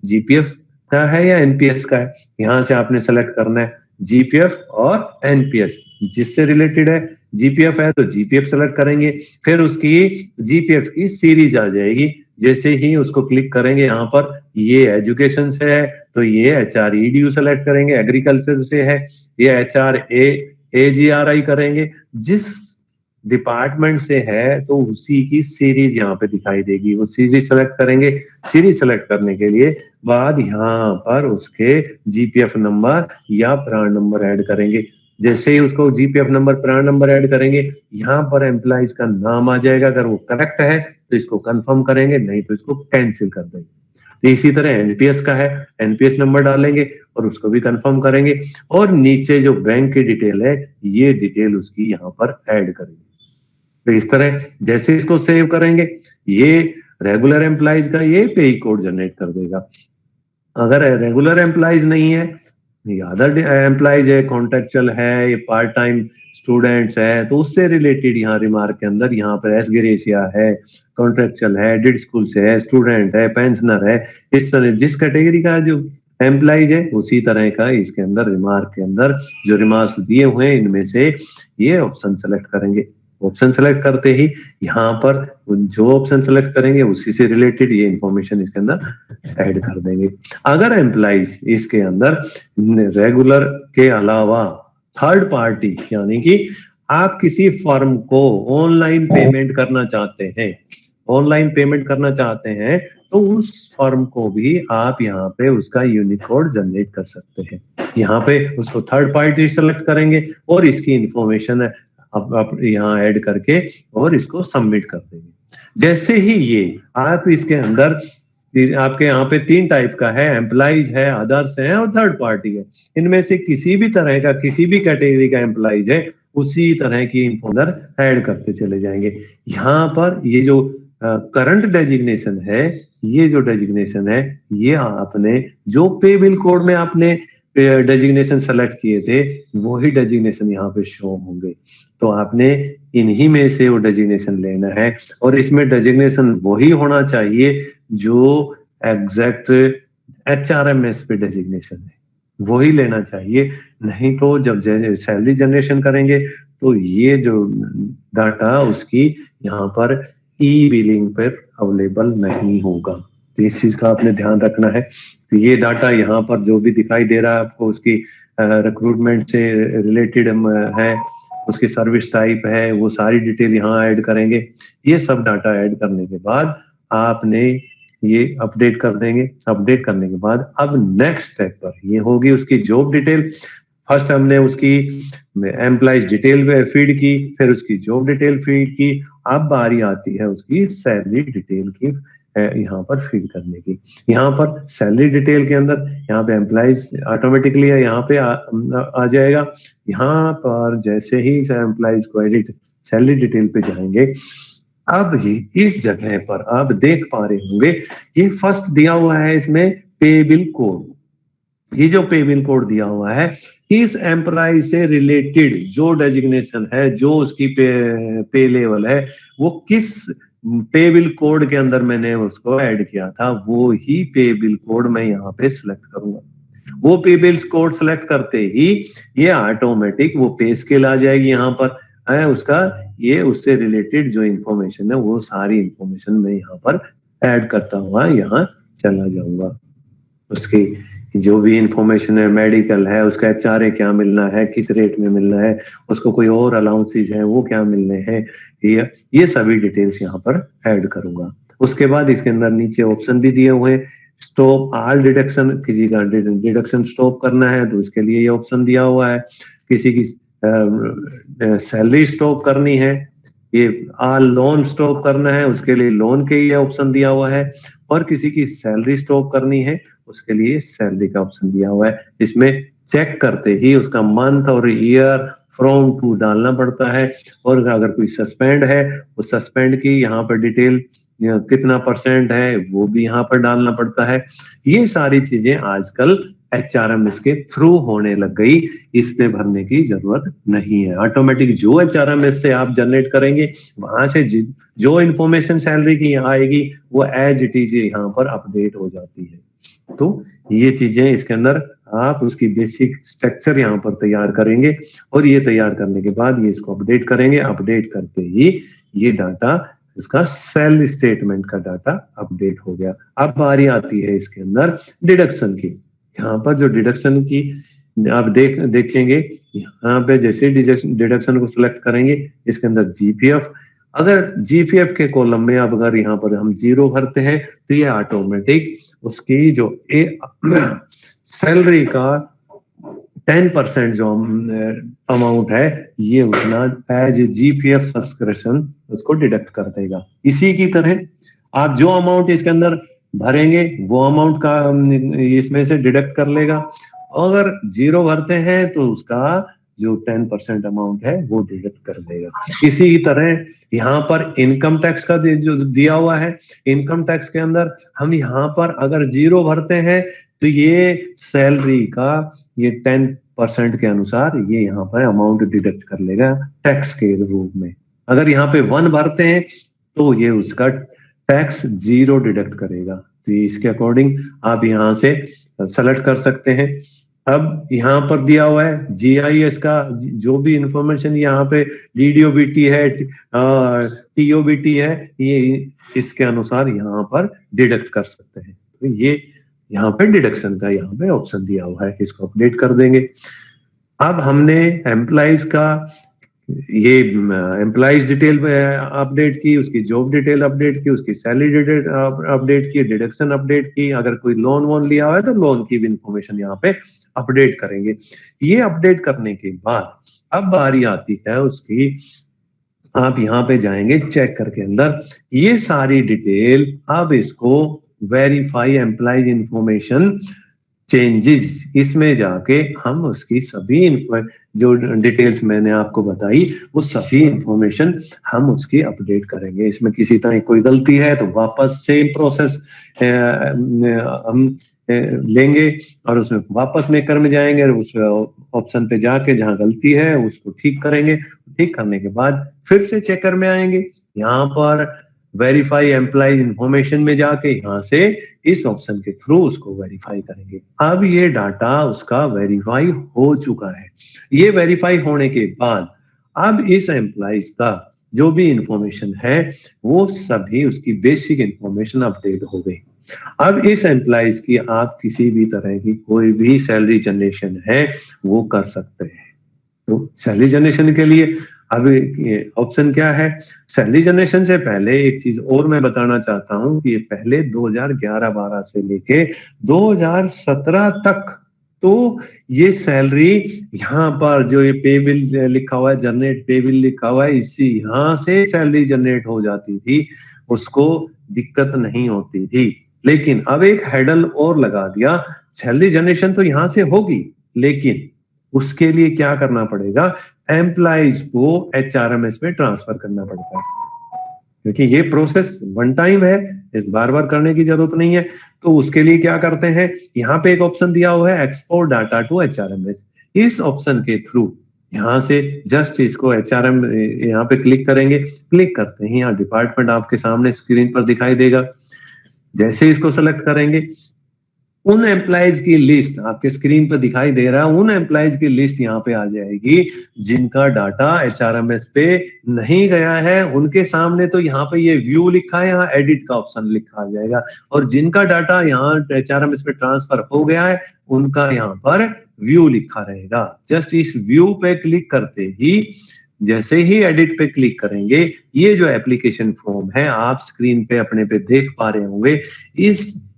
जीपीएफ का है या एनपीएस का है, यहाँ से आपने सेलेक्ट करना है जीपीएफ और एनपीएस। जिससे रिलेटेड है जीपीएफ है तो जीपीएफ सेलेक्ट करेंगे, फिर उसकी जीपीएफ की सीरीज आ जाएगी। जैसे ही उसको क्लिक करेंगे यहाँ पर ये एजुकेशन से है तो ये HREDU सेलेक्ट करेंगे, एग्रीकल्चर से है ये HRAGRI करेंगे, जिस डिपार्टमेंट से है तो उसी की सीरीज यहाँ पे दिखाई देगी, वो सीरीज सेलेक्ट करेंगे। सीरीज सेलेक्ट करने के लिए बाद यहाँ पर उसके जीपीएफ नंबर या प्राण नंबर ऐड करेंगे। जैसे ही उसको जीपीएफ नंबर, प्राण नंबर ऐड करेंगे, यहाँ पर एम्प्लॉइज का नाम आ जाएगा। अगर वो करेक्ट है तो इसको कंफर्म करेंगे, नहीं तो इसको कैंसिल कर देंगे। तो इसी तरह एनपीएस का है, एनपीएस नंबर डालेंगे और उसको भी कंफर्म करेंगे, और नीचे जो बैंक की डिटेल है ये डिटेल उसकी यहाँ पर ऐड करेंगे। तो इस तरह जैसे इसको सेव करेंगे, ये रेगुलर एम्प्लॉइज का ये पे कोड जनरेट कर देगा। अगर रेगुलर एम्प्लॉइज नहीं है, अदर एम्प्लॉइज है, कॉन्ट्रेक्चुअल है, ये पार्ट टाइम स्टूडेंट्स है, तो उससे रिलेटेड यहाँ रिमार्क के अंदर यहाँ पर एस ग्रेशिया है, कॉन्ट्रेक्चुअल है, डिड स्कूल से है, स्टूडेंट है, पेंशनर है, इस तरह जिस कैटेगरी का जो एम्प्लॉइज है उसी तरह का इसके अंदर रिमार्क के अंदर जो रिमार्क्स दिए हुए हैं इनमें से ये ऑप्शन सेलेक्ट करेंगे। ऑप्शन सेलेक्ट करते ही यहाँ पर जो ऑप्शन सेलेक्ट करेंगे उसी से रिलेटेड ये इंफॉर्मेशन इसके अंदर ऐड कर देंगे। अगर एम्प्लॉइज इसके अंदर रेगुलर के अलावा थर्ड पार्टी यानी कि आप किसी फर्म को ऑनलाइन पेमेंट करना चाहते हैं, ऑनलाइन पेमेंट करना चाहते हैं, तो उस फर्म को भी आप यहाँ पे उसका यूनिक कोड जनरेट कर सकते हैं। यहाँ पे उसको थर्ड पार्टी सेलेक्ट करेंगे और इसकी इंफॉर्मेशन आप यहाँ ऐड करके और इसको सबमिट कर देंगे। जैसे ही ये आप इसके अंदर, आपके यहाँ पे 3 टाइप का है, एम्प्लॉइज है, अदर्स है और थर्ड पार्टी है। इनमें से किसी भी तरह का, किसी भी कैटेगरी का एम्प्लॉइज है उसी तरह की इनको अंदर ऐड करते चले जाएंगे। यहाँ पर ये जो करंट डेजिग्नेशन है, ये जो डेजिग्नेशन है, ये आपने जो पे बिल कोड में आपने डेजिग्नेशन सेलेक्ट किए थे वही डेजिग्नेशन यहाँ पे शो होंगे। तो आपने इन्हीं में से वो डेजिग्नेशन लेना है, और इसमें डेजिग्नेशन वही होना चाहिए जो एग्जैक्ट HRMS पे डेजिग्नेशन है, वही लेना चाहिए। नहीं तो जब सैलरी जनरेशन करेंगे तो ये जो डाटा उसकी यहाँ पर ई बिलिंग पर अवेलेबल नहीं होगा। तो इस चीज का आपने ध्यान रखना है। तो ये डाटा यहाँ पर जो भी दिखाई दे रहा है आपको, उसकी रिक्रूटमेंट से रिलेटेड है, उसकी सर्विस टाइप है, वो सारी डिटेल यहाँ ऐड करेंगे। ये सब डाटा ऐड करने के बाद आपने ये अपडेट कर देंगे। अपडेट करने के बाद अब नेक्स्ट स्टेप पर ये होगी उसकी जॉब डिटेल। फर्स्ट हमने उसकी एम्प्लॉयज डिटेल फीड की, फिर उसकी जॉब डिटेल फीड की। अब बारी आती है उसकी सैलरी डिटेल की यहाँ पर फीड करने की। यहाँ पर सैलरी डिटेल के अंदर यहाँ पे एम्प्लॉयज ऑटोमेटिकली यहाँ पे आ जाएगा। यहाँ पर जैसे ही एम्प्लॉयज को एडिट सैलरी डिटेल पे जाएंगे, अब ही इस जगह पर आप देख पा रहे होंगे ये फर्स्ट दिया हुआ है इसमें पे बिल कोड। ये जो पे बिल कोड दिया हुआ है, इस एम्प्लॉय से रिलेटेड जो डेजिग्नेशन है, जो उसकी पे लेवल है, वो किस पे बिल कोड के अंदर मैंने उसको ऐड किया था, वो ही पे बिल कोड मैं यहाँ पे सिलेक्ट करूंगा। वो पे बिल कोड सिलेक्ट करते ही ये ऑटोमेटिक वो पे स्केल आ जाएगी यहाँ पर है उसका। ये उससे रिलेटेड जो इंफॉर्मेशन है वो सारी इंफॉर्मेशन मैं यहाँ पर ऐड करता हुआ यहाँ चला जाऊंगा। उसकी जो भी इंफॉर्मेशन है, मेडिकल है, उसका HRA क्या मिलना है, किस रेट में मिलना है, उसको कोई और अलाउंसेज है वो क्या मिलने हैं, ये सभी डिटेल्स यहाँ पर ऐड करूंगा। उसके बाद इसके अंदर नीचे ऑप्शन भी दिए हुए हैं, स्टॉप ऑल डिडक्शन। किसी का डिडक्शन स्टॉप करना है तो इसके लिए ये ऑप्शन दिया हुआ है। किसी की सैलरी स्टॉप करनी है, ये ऑल लोन स्टॉप करना है, उसके लिए लोन के ये ऑप्शन दिया हुआ है। और किसी की सैलरी स्टॉप करनी है उसके लिए सैलरी का ऑप्शन दिया हुआ है। इसमें चेक करते ही उसका मंथ और ईयर फ्रॉम टू डालना पड़ता है। और अगर कोई सस्पेंड है, वो सस्पेंड की यहाँ पर डिटेल कितना % है वो भी यहाँ पर डालना पड़ता है। ये सारी चीजें आजकल HRMS के थ्रू होने लग गई, इस पे भरने की जरूरत नहीं है। ऑटोमेटिक जो HRMS से आप जनरेट करेंगे, वहां से जो इंफॉर्मेशन सैलरी की आएगी वो एज इट इज यहाँ पर अपडेट हो जाती है। तो ये चीजें इसके अंदर आप उसकी बेसिक स्ट्रक्चर यहाँ पर तैयार करेंगे, और ये तैयार करने के बाद ये इसको अपडेट करेंगे। अपडेट करते ही ये डाटा, इसका सेल स्टेटमेंट का डाटा अपडेट हो गया। अब बारी आती है इसके अंदर डिडक्शन की। यहाँ पर जो डिडक्शन की आप देखेंगे, यहाँ पे जैसे डिडक्शन को सिलेक्ट करेंगे, इसके अंदर GPF। अगर GPF के कॉलम में अब अगर यहाँ पर हम 0 भरते हैं तो ये ऑटोमेटिक उसकी जो सैलरी का 10% जो अमाउंट है ये उतना एज GPF सब्सक्रिप्शन उसको डिडक्ट कर देगा। इसी की तरह आप जो अमाउंट इसके अंदर भरेंगे वो अमाउंट का इसमें से डिडक्ट कर लेगा। अगर 0 भरते हैं तो उसका जो 10% अमाउंट है वो डिडक्ट कर देगा। इसी की तरह यहाँ पर इनकम टैक्स का जो दिया हुआ है, इनकम टैक्स के अंदर हम यहाँ पर अगर 0 भरते हैं तो ये सैलरी का ये 10% के अनुसार ये यहाँ पर अमाउंट डिडक्ट कर लेगा टैक्स के रूप में। अगर यहाँ पे 1 भरते हैं तो ये उसका टैक्स 0 डिडक्ट करेगा। तो इसके अकॉर्डिंग आप यहाँ से सेलेक्ट कर सकते हैं। अब यहाँ पर दिया हुआ है GIS का जो भी इंफॉर्मेशन यहाँ पे DDOBT है, TOBT है, ये इसके अनुसार यहाँ पर डिडक्ट कर सकते हैं। तो ये यहाँ पे डिडक्शन का यहाँ पे ऑप्शन दिया हुआ है, इसको अपडेट कर देंगे। अब हमने एम्प्लॉइज का ये एम्प्लॉइज डिटेल अपडेट की, उसकी जॉब डिटेल अपडेट की, उसकी सैलरी डिटेल अपडेट की, डिडक्शन अपडेट की। अगर कोई लोन वोन लिया हुआ है तो लोन की भी इंफॉर्मेशन यहाँ पे अपडेट करेंगे। ये अपडेट करने के बाद अब बारी आती है उसकी, आप यहाँ पे जाएंगे चेकर के अंदर, ये सारी डिटेल अब इसको वेरीफाई एम्प्लॉइज इंफॉर्मेशन चेंजेस, इसमें जाके हम उसकी सभी जो डिटेल्स मैंने आपको बताई वो सभी इंफॉर्मेशन हम उसकी अपडेट करेंगे। इसमें किसी तरह कोई गलती है तो वापस सेम प्रोसेस हम लेंगे और उसमें वापस मेकर में जाएंगे और उस ऑप्शन पे जाके जहां गलती है उसको ठीक करेंगे। ठीक करने के बाद फिर से चेकर में आएंगे, यहाँ पर वेरीफाई एम्प्लॉइज इंफॉर्मेशन में जाके यहाँ से इस ऑप्शन के थ्रू उसको वेरीफाई करेंगे। अब ये डाटा उसका वेरीफाई हो चुका है। ये वेरीफाई होने के बाद अब इस एम्प्लॉइज का जो भी इंफॉर्मेशन है वो सभी उसकी बेसिक इंफॉर्मेशन अपडेट हो गई। अब इस एम्प्लॉइज की आप किसी भी तरह की कोई भी सैलरी जनरेशन है वो कर सकते हैं। तो सैलरी जनरेशन के लिए अब ऑप्शन क्या है? सैलरी जनरेशन से पहले एक चीज और मैं बताना चाहता हूं कि ये पहले 2011-12 से लेके 2017 तक तो ये सैलरी यहाँ पर जो ये पे बिल लिखा हुआ है, जनरेट पे बिल लिखा हुआ है, इसी यहाँ से सैलरी जनरेट हो जाती थी, उसको दिक्कत नहीं होती थी। लेकिन अब एक हेडल और लगा दिया, सैलरी जनरेशन तो यहाँ से होगी लेकिन उसके लिए क्या करना पड़ेगा? एम्प्लॉइज को एचआरएमएस में ट्रांसफर करना पड़ता है, क्योंकि ये प्रोसेस वन टाइम है, बार बार करने की जरूरत नहीं है। तो उसके लिए क्या करते हैं, यहाँ पे एक ऑप्शन दिया हुआ है एक्सपोर्ट डाटा टू एचआरएमएस। इस ऑप्शन के थ्रू यहाँ से जस्ट इसको एचआरएम यहाँ पे क्लिक करेंगे, क्लिक करते ही यहाँ डिपार्टमेंट आपके सामने स्क्रीन पर दिखाई देगा। जैसे इसको सेलेक्ट करेंगे, उन एम्प्लॉइज की लिस्ट आपके स्क्रीन पर दिखाई दे रहा है, उन एम्प्लॉइज की लिस्ट यहाँ पे आ जाएगी जिनका डाटा एचआरएमएस पे नहीं गया है। उनके सामने तो यहाँ पे ये व्यू लिखा है, यहाँ एडिट का ऑप्शन लिखा आ जाएगा, और जिनका डाटा यहाँ एचआरएमएस पे ट्रांसफर हो गया है उनका यहाँ पर व्यू लिखा रहेगा। जस्ट इस व्यू पे क्लिक करते ही, जैसे ही एडिट पे क्लिक करेंगे, ये जो एप्लीकेशन फॉर्म है आप स्क्रीन पे अपने पे देख पा रहे होंगे,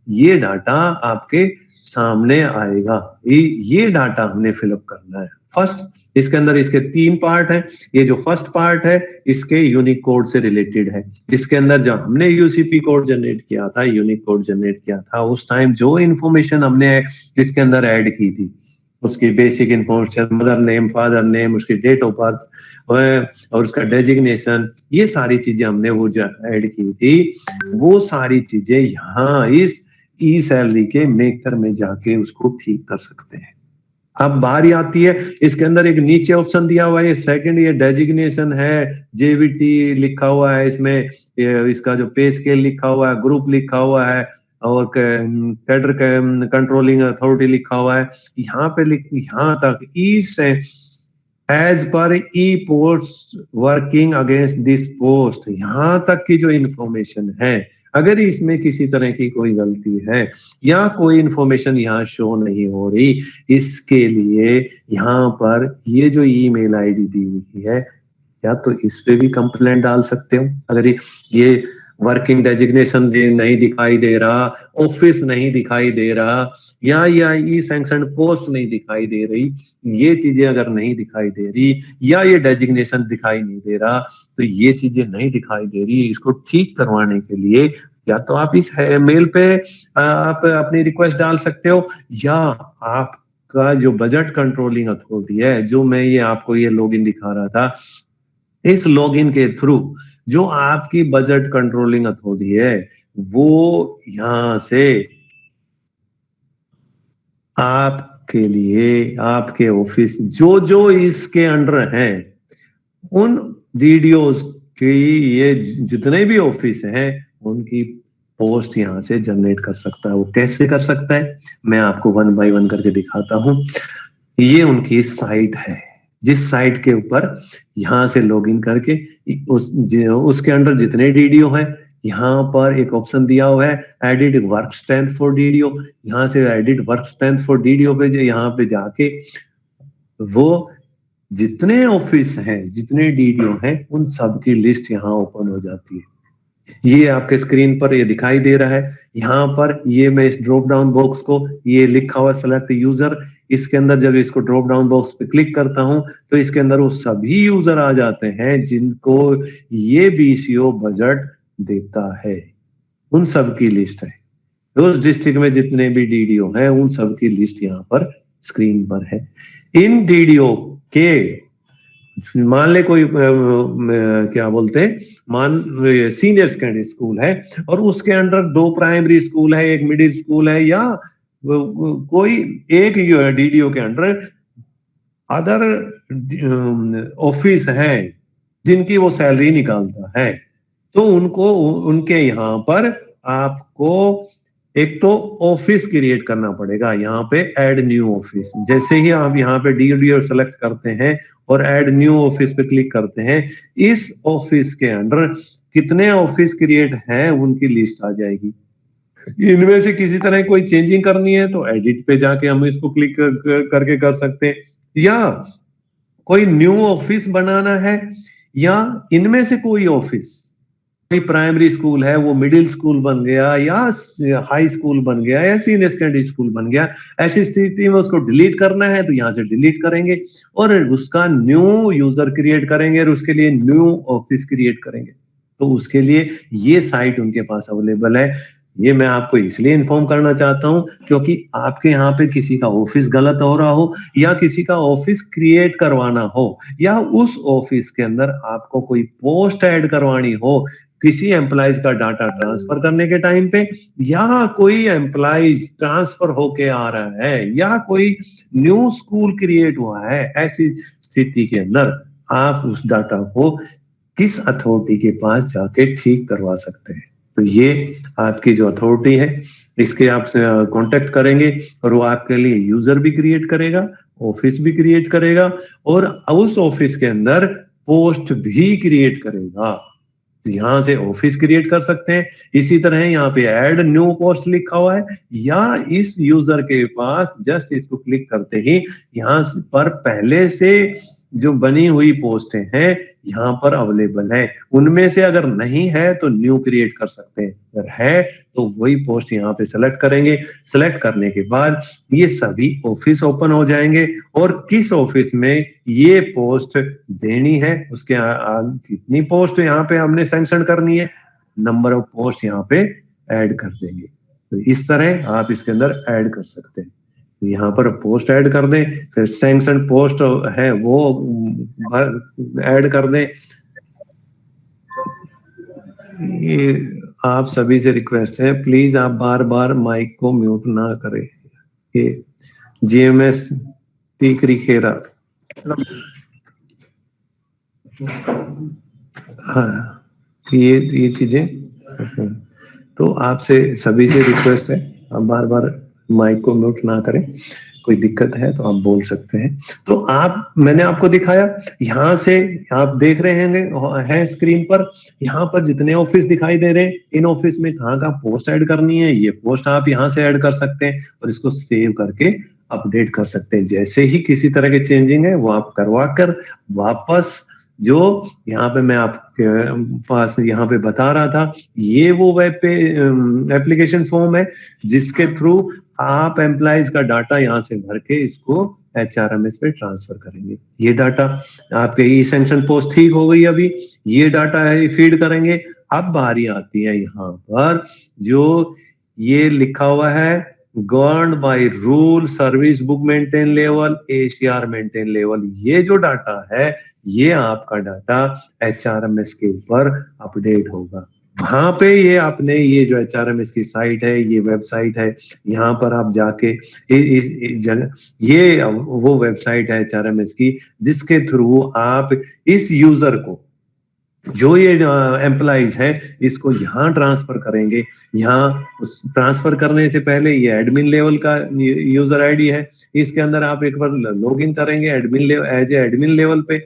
ये डाटा आपके सामने आएगा। ये डाटा हमने फिलअप करना है। फर्स्ट इसके अंदर इसके 3 पार्ट हैं। ये जो फर्स्ट पार्ट है इसके यूनिक कोड से रिलेटेड है। इसके अंदर जब हमने यूसीपी कोड जनरेट किया था, यूनिक कोड जनरेट किया था, उस टाइम जो इंफॉर्मेशन हमने इसके अंदर ऐड की थी, उसकी basic information, mother name, father name, उसकी डेट ऑफ बर्थ और उसका डेजिग्नेशन, ये सारी चीजें हमने वो ऐड की थी। वो सारी चीजें यहाँ इस ई सैलरी के मेकर में जाके उसको ठीक कर सकते हैं। अब बारी आती है, इसके अंदर एक नीचे ऑप्शन दिया हुआ है, सेकंड ये डेजिग्नेशन है, जेवीटी लिखा हुआ है, इसमें इसका जो पे स्केल लिखा हुआ है, ग्रुप लिखा हुआ है, और कैडर कंट्रोलिंग अथॉरिटी लिखा हुआ है। यहाँ पे यहाँ तक ई से एज पर E post working against this post, यहाँ तक की जो इंफॉर्मेशन है, अगर इसमें किसी तरह की कोई गलती है या कोई इंफॉर्मेशन यहाँ शो नहीं हो रही, इसके लिए यहाँ पर ये जो ईमेल आईडी दी हुई है, या तो इस पे भी कंप्लेंट डाल सकते हो। अगर ये वर्किंग डेजिग्नेशन नहीं दिखाई दे रहा, ऑफिस नहीं दिखाई दे रहा, या ई सैंक्शन पोस्ट नहीं दिखाई दे रही, ये चीजें अगर नहीं दिखाई दे रही, या ये डेजिग्नेशन दिखाई नहीं दे रहा, तो ये चीजें नहीं दिखाई दे रही, इसको ठीक करवाने के लिए या तो आप इस मेल पे आप अपनी रिक्वेस्ट डाल सकते हो, या आपका जो बजट कंट्रोलिंग अथॉरिटी है, जो मैं ये आपको ये लॉगिन दिखा रहा था, इस लॉगिन के थ्रू जो आपकी बजट कंट्रोलिंग अथॉरिटी है, वो यहां से आपके लिए आपके ऑफिस जो जो इसके अंडर हैं, उन डीडीओज की ये जितने भी ऑफिस हैं उनकी पोस्ट यहां से जनरेट कर सकता है। वो कैसे कर सकता है, मैं आपको 1 बाय 1 करके दिखाता हूं। ये उनकी साइट है, जिस साइट के ऊपर यहां से लॉगिन करके उसके अंडर जितने डीडीओ हैं, यहाँ पर एक ऑप्शन दिया हुआ है edit work strength for DDO. यहाँ से edit work strength for DDO पे यहाँ पे जाके वो जितने ऑफिस हैं, जितने डीडीओ हैं, उन सब की लिस्ट यहाँ ओपन हो जाती है। ये आपके स्क्रीन पर ये दिखाई दे रहा है। यहाँ पर ये मैं इस ड्रॉप डाउन बॉक्स को, ये लिखा हुआ सेलेक्ट यूजर, इसके अंदर जब इसको ड्रॉप डाउन बॉक्स पे क्लिक करता हूं तो इसके अंदर वो सभी यूजर आ जाते हैं जिनको ये बीसीओ बजट देता है। उन सब की लिस्ट है, उस डिस्ट्रिक्ट में जितने भी डीडीओ हैं उन सब की लिस्ट यहाँ पर स्क्रीन पर है। इन डीडीओ के मान ले कोई क्या बोलते हैं, सीनियर सेकेंडरी स्कूल है और उसके अंडर 2 प्राइमरी स्कूल है, एक मिडिल स्कूल है, या कोई एक डीडीओ के अंडर अदर ऑफिस है जिनकी वो सैलरी निकालता है, तो उनके यहाँ पर आपको एक तो ऑफिस क्रिएट करना पड़ेगा, यहाँ पे ऐड न्यू ऑफिस। जैसे ही आप यहाँ पे DODR सेलेक्ट करते हैं और ऐड न्यू ऑफिस पे क्लिक करते हैं, इस ऑफिस के अंडर कितने ऑफिस क्रिएट हैं उनकी लिस्ट आ जाएगी। इनमें से किसी तरह कोई चेंजिंग करनी है तो एडिट पे जाके हम इसको क्लिक करके कर सकते हैं, या कोई न्यू ऑफिस बनाना है, या इनमें से कोई ऑफिस, कोई प्राइमरी स्कूल है वो मिडिल स्कूल बन गया, या हाई स्कूल बन गया, या सीनियर सेकेंडरी स्कूल बन गया, ऐसी स्थिति में उसको डिलीट करना है तो यहाँ से डिलीट करेंगे और उसका न्यू यूजर क्रिएट करेंगे और उसके लिए न्यू ऑफिस क्रिएट करेंगे। तो उसके लिए ये साइट उनके पास अवेलेबल है। ये मैं आपको इसलिए इन्फॉर्म करना चाहता हूं क्योंकि आपके यहाँ पे किसी का ऑफिस गलत हो रहा हो, या किसी का ऑफिस क्रिएट करवाना हो, या उस ऑफिस के अंदर आपको कोई पोस्ट ऐड करवानी हो किसी एम्प्लॉइज का डाटा ट्रांसफर करने के टाइम पे, या कोई एम्प्लॉइज ट्रांसफर होके आ रहा है, या कोई न्यू स्कूल क्रिएट हुआ है, ऐसी स्थिति के अंदर आप उस डाटा को किस अथॉरिटी के पास जाके ठीक करवा सकते हैं। तो ये आपकी जो अथॉरिटी है इसके आपसे कांटेक्ट करेंगे और वो आपके लिए यूजर भी क्रिएट करेगा, ऑफिस भी क्रिएट करेगा और उस ऑफिस के अंदर पोस्ट भी क्रिएट करेगा। तो यहाँ से ऑफिस क्रिएट कर सकते हैं। इसी तरह यहाँ पे ऐड न्यू पोस्ट लिखा हुआ है, या इस यूजर के पास जस्ट इसको क्लिक करते ही यहाँ पर पहले से जो बनी हुई पोस्टें हैं यहाँ पर अवेलेबल है, उनमें से अगर नहीं है तो न्यू क्रिएट कर सकते हैं, अगर है तो वही पोस्ट यहाँ पे सेलेक्ट करेंगे। सेलेक्ट करने के बाद ये सभी ऑफिस ओपन हो जाएंगे और किस ऑफिस में ये पोस्ट देनी है, उसके कितनी पोस्ट यहाँ पे हमने सैंक्शन करनी है, नंबर ऑफ पोस्ट यहाँ पे ऐड कर देंगे। तो इस तरह आप इसके अंदर ऐड कर सकते हैं। यहाँ पर पोस्ट ऐड कर दें, फिर सैंक्शन पोस्ट है वो ऐड कर दें। ये आप सभी से रिक्वेस्ट है, प्लीज आप बार बार माइक को म्यूट ना करें। ये GMS टीकरी खेरा, हाँ ये चीजें, तो आपसे सभी से रिक्वेस्ट है आप बार बार माइक को म्यूट ना करें। कोई दिक्कत है तो आप बोल सकते हैं। तो मैंने आपको दिखाया, यहाँ से आप देख रहे हैं स्क्रीन पर, यहाँ पर जितने ऑफिस दिखाई दे रहे हैं, इन ऑफिस में कहाँ का पोस्ट ऐड करनी है, ये पोस्ट आप यहाँ से ऐड कर सकते हैं और इसको सेव करके अपडेट कर सकते हैं। जैसे ही किसी तरह के चेंजिंग है वो आप करवा कर वापस, जो यहाँ पे मैं आपके पास यहाँ पे बता रहा था, ये वो वेब पे एप्लीकेशन फॉर्म है जिसके थ्रू आप एम्प्लॉइज का डाटा यहाँ से भर के इसको HRMS पे ट्रांसफर करेंगे। ये डाटा आपके ई सैंक्शन पोस्ट ठीक हो गई, अभी ये डाटा है फीड करेंगे। अब बारी आती है यहाँ पर जो ये लिखा हुआ है governed by rule service book maintain level, ACR maintain level, ये जो डाटा है ये आपका डाटा HRMS के ऊपर अपडेट होगा। वहां पे ये आपने ये जो HRMS की साइट है, ये वेबसाइट है, यहाँ पर आप जाके ये वो वेबसाइट है HRMS की जिसके थ्रू आप इस यूजर को, जो ये एम्प्लॉइज है, इसको यहाँ ट्रांसफर करेंगे। यहाँ ट्रांसफर करने से पहले ये एडमिन लेवल का यूजर आईडी है, इसके अंदर आप एक बार लॉग इन करेंगे एज एडमिन लेवल पे,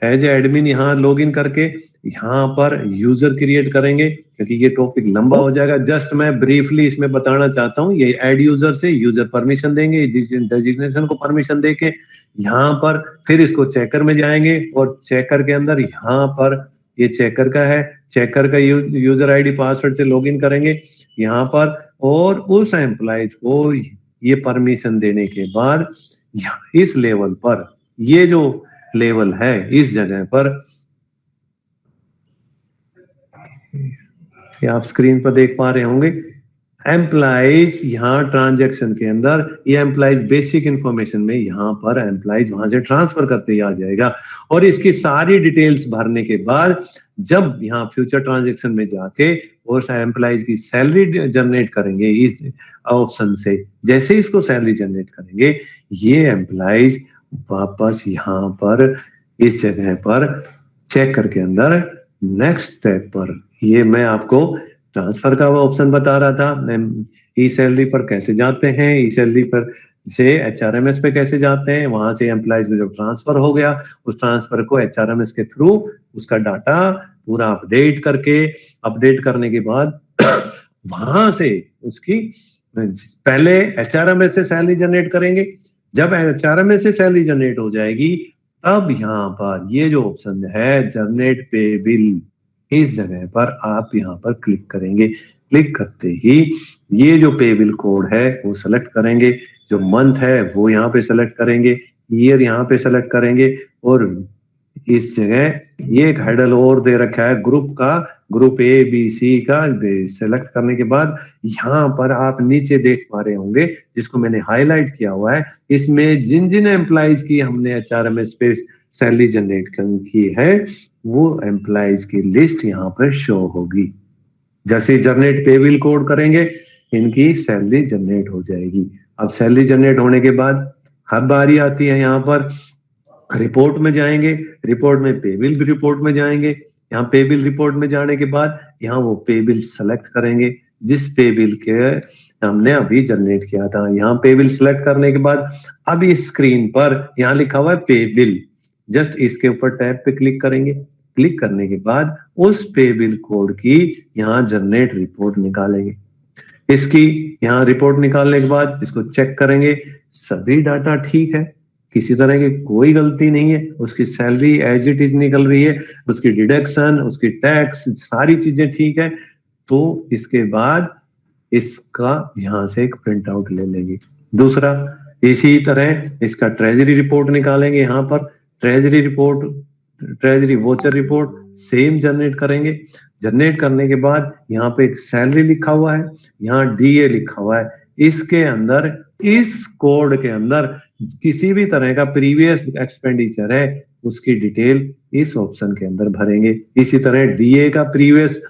एज एडमिन यहाँ लॉग इन करके यहाँ पर यूजर क्रिएट करेंगे। क्योंकि ये टॉपिक लंबा हो जाएगा, जस्ट मैं ब्रीफली इसमें बताना चाहता हूँ। ये ऐड यूजर से यूजर परमिशन देंगे, डेजिग्नेशन को परमिशन देके यहाँ पर फिर इसको चेकर में जाएंगे और चेकर के अंदर यहाँ पर ये चेकर का है, चेकर का यूजर आईडी पासवर्ड से लॉगिन करेंगे यहाँ पर, और उस एम्प्लॉइज को ये परमिशन देने के बाद इस लेवल पर, ये जो लेवल है इस जगह पर, ये आप स्क्रीन पर देख पा रहे होंगे, एम्प्लॉइज यहाँ ट्रांजैक्शन के अंदर ये एम्प्लॉइज बेसिक इंफॉर्मेशन में यहाँ पर एम्प्लॉइज वहां से ट्रांसफर करते ही आ जाएगा। और इसकी सारी डिटेल्स भरने के बाद जब यहाँ फ्यूचर ट्रांजैक्शन में जाके और एम्प्लॉइज की सैलरी जनरेट करेंगे इस ऑप्शन से, जैसे इसको सैलरी जनरेट करेंगे, ये एम्प्लॉइज वापस यहाँ पर इस जगह पर चेक करके अंदर नेक्स्ट स्टेप पर, ये मैं आपको ट्रांसफर का वो ऑप्शन बता रहा था, ई सैलरी पर कैसे जाते हैं, ई सैलरी पर से एचआरएमएस पे कैसे जाते हैं, वहां से एम्प्लॉयज को जब ट्रांसफर हो गया उस ट्रांसफर को एचआरएमएस के थ्रू उसका डाटा पूरा अपडेट करने के बाद वहां से उसकी पहले एचआरएमएस से सैलरी जनरेट करेंगे। जब एचआरएमएस से सैलरी जनरेट हो जाएगी तब यहाँ पर ये जो ऑप्शन है जनरेट पे बिल, इस जगह पर आप यहाँ पर क्लिक करेंगे। क्लिक करते ही ये जो पे बिल कोड है वो सेलेक्ट करेंगे, जो मंथ है वो यहाँ पे सेलेक्ट करेंगे, ईयर यहाँ पे सेलेक्ट करेंगे और इस जगह ये एक हेडर और दे रखा है ग्रुप का, ग्रुप ए बी सी का। सेलेक्ट करने के बाद यहाँ पर आप नीचे देख पा रहे होंगे जिसको मैंने हाईलाइट किया हुआ है, इसमें जिन जिन एम्प्लॉइज की हमने एचआरएमएस पे सैलरी जनरेट की है वो एम्प्लॉइज की लिस्ट यहाँ पर शो होगी। जैसे जनरेट पे बिल कोड करेंगे इनकी सैलरी जनरेट हो जाएगी। अब सैलरी जनरेट होने के बाद अब बारी आती है यहाँ पर रिपोर्ट में जाएंगे, रिपोर्ट में पे बिल रिपोर्ट में जाएंगे। यहाँ पे बिल रिपोर्ट में जाने के बाद यहाँ वो पे बिल सेलेक्ट करेंगे जिस पे बिल के हमने अभी जनरेट किया था। यहाँ पे बिल सेलेक्ट करने के बाद अब इस स्क्रीन पर यहाँ लिखा हुआ है पे बिल, जस्ट इसके ऊपर टैब पे क्लिक करेंगे। क्लिक करने के बाद उस पे बिल कोड की यहाँ जनरेट रिपोर्ट निकालेंगे। इसकी यहाँ रिपोर्ट निकालने के बाद इसको चेक करेंगे, सभी डाटा ठीक है, किसी तरह की कोई गलती नहीं है, उसकी सैलरी एज इट इज निकल रही है, उसकी डिडक्शन, उसकी टैक्स, सारी चीजें ठीक है। तो इसके बाद इसका यहाँ से एक प्रिंट आउट ले लेंगे। दूसरा इसी तरह इसका ट्रेजरी रिपोर्ट निकालेंगे। यहाँ पर treasury report, treasury voucher report same generate करेंगे। जनरेट करने के बाद यहाँ पे एक सैलरी लिखा हुआ है, यहाँ डीए लिखा हुआ है, इसके अंदर इस कोड के अंदर किसी भी तरह का प्रीवियस एक्सपेंडिचर है उसकी डिटेल इस ऑप्शन के अंदर भरेंगे। इसी तरह डीए का प्रीवियस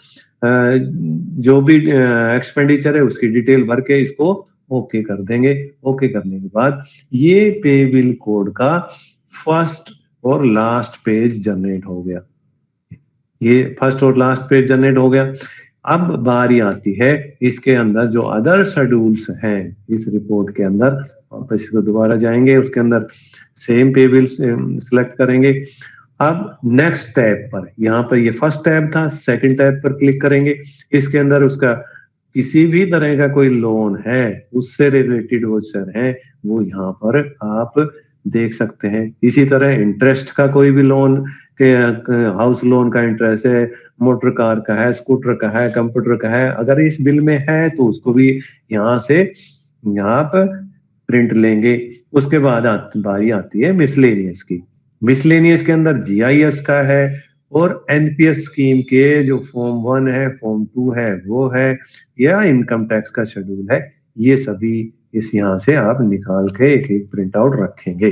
जो भी एक्सपेंडिचर है उसकी डिटेल भर के इसको ओके कर देंगे। ओके करने के बाद ये पे बिल कोड का फर्स्ट और लास्ट पेज जनरेट हो गया। ये फर्स्ट और लास्ट पेज जनरेट हो गया। अब बारी आती है इसके अंदर जो अदर शेड्यूल्स हैं इस रिपोर्ट के अंदर, वापस इसको दोबारा जाएंगे, उसके अंदर सेम पे बिल सिलेक्ट करेंगे। अब नेक्स्ट टैब पर, यहाँ पर ये फर्स्ट टैब था, सेकंड टैब पर क्लिक करेंगे। इसके अंदर उसका किसी भी तरह का कोई लोन है उससे रिलेटेड वोचर है वो यहाँ पर आप देख सकते हैं। इसी तरह इंटरेस्ट का कोई भी लोन के, हाउस लोन का इंटरेस्ट है, मोटर कार का है, स्कूटर का है, कंप्यूटर का है, अगर इस बिल में है तो उसको भी यहाँ से यहाँ पर प्रिंट लेंगे। उसके बाद बारी आती है मिसलेनियस की। मिसलेनियस के अंदर जीआईएस का है और एनपीएस स्कीम के जो फॉर्म 1 है, फॉर्म 2 है वो है, या इनकम टैक्स का शेड्यूल है, ये सभी इस यहाँ से आप निकाल के एक एक प्रिंट आउट रखेंगे।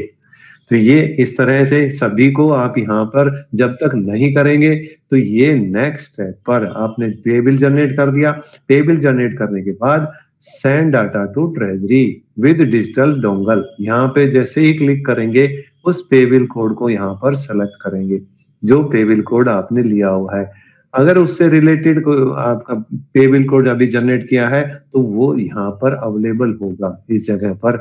तो ये इस तरह से सभी को आप यहाँ पर जब तक नहीं करेंगे तो ये नेक्स्ट स्टेप पर आपने पे बिल जनरेट कर दिया। पे बिल जनरेट करने के बाद send data to treasury with digital dongle, यहाँ पे जैसे ही क्लिक करेंगे उस पे बिल कोड को यहाँ पर सेलेक्ट करेंगे जो पे बिल कोड आपने लिया हुआ है। अगर उससे रिलेटेड आपका पे बिल कोड अभी जनरेट किया है तो वो यहाँ पर अवेलेबल होगा इस जगह पर,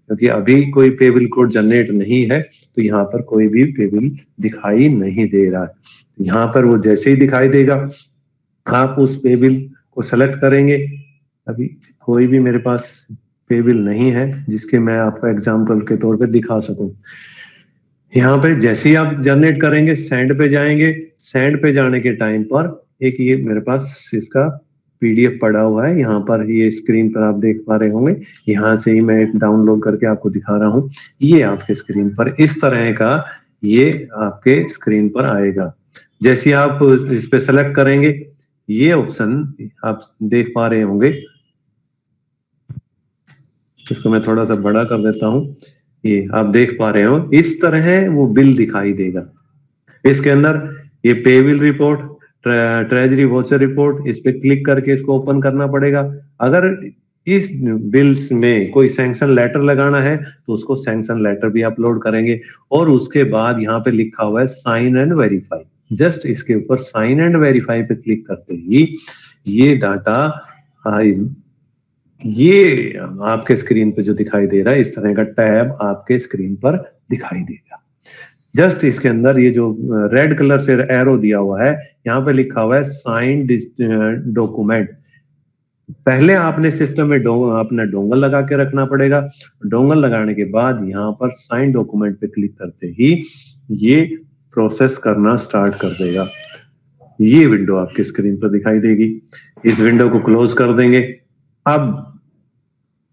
क्योंकि अभी कोई पे बिल कोड जनरेट नहीं है तो यहाँ पर कोई भी पे बिल दिखाई नहीं दे रहा है। यहाँ पर वो जैसे ही दिखाई देगा आप उस पे बिल को सेलेक्ट करेंगे। अभी कोई भी मेरे पास पे बिल नहीं है जिसके मैं आपको एग्जाम्पल के तौर पे दिखा सकूं। यहाँ पे जैसे ही आप जनरेट करेंगे सेंड पे जाएंगे। सेंड पे जाने के टाइम पर एक ये मेरे पास इसका पीडीएफ पड़ा हुआ है, यहाँ पर ये स्क्रीन पर आप देख पा रहे होंगे। यहाँ से ही मैं डाउनलोड करके आपको दिखा रहा हूँ। ये आपके स्क्रीन पर इस तरह का ये आपके स्क्रीन पर आएगा। जैसे आप इस पे सेलेक्ट करेंगे ये ऑप्शन आप देख पा रहे होंगे। इसको मैं थोड़ा सा बड़ा कर देता हूँ, ये आप देख पा रहे हो इस तरह वो बिल दिखाई देगा। इसके अंदर ये पे bill report, treasury voucher report, इस पे क्लिक करके इसको ओपन करना पड़ेगा। अगर इस बिल्स में कोई सैंक्शन लेटर लगाना है तो उसको सैंक्शन लेटर भी अपलोड करेंगे। और उसके बाद यहाँ पे लिखा हुआ है साइन एंड वेरीफाई, जस्ट इसके ऊपर साइन एंड वेरीफाई पे क्लिक करते ही ये डाटा ये आपके स्क्रीन पे जो दिखाई दे रहा है, इस तरह का टैब आपके स्क्रीन पर दिखाई देगा। जस्ट इसके अंदर ये जो रेड कलर से एरो दिया हुआ है, यहाँ पे लिखा हुआ है साइंड डॉक्यूमेंट। पहले आपने सिस्टम में अपना डोंगल लगा के रखना पड़ेगा। डोंगल लगाने के बाद यहाँ पर साइन डॉक्यूमेंट पे क्लिक करते ही ये प्रोसेस करना स्टार्ट कर देगा। ये विंडो आपकी स्क्रीन पर दिखाई देगी। इस विंडो को क्लोज कर देंगे। अब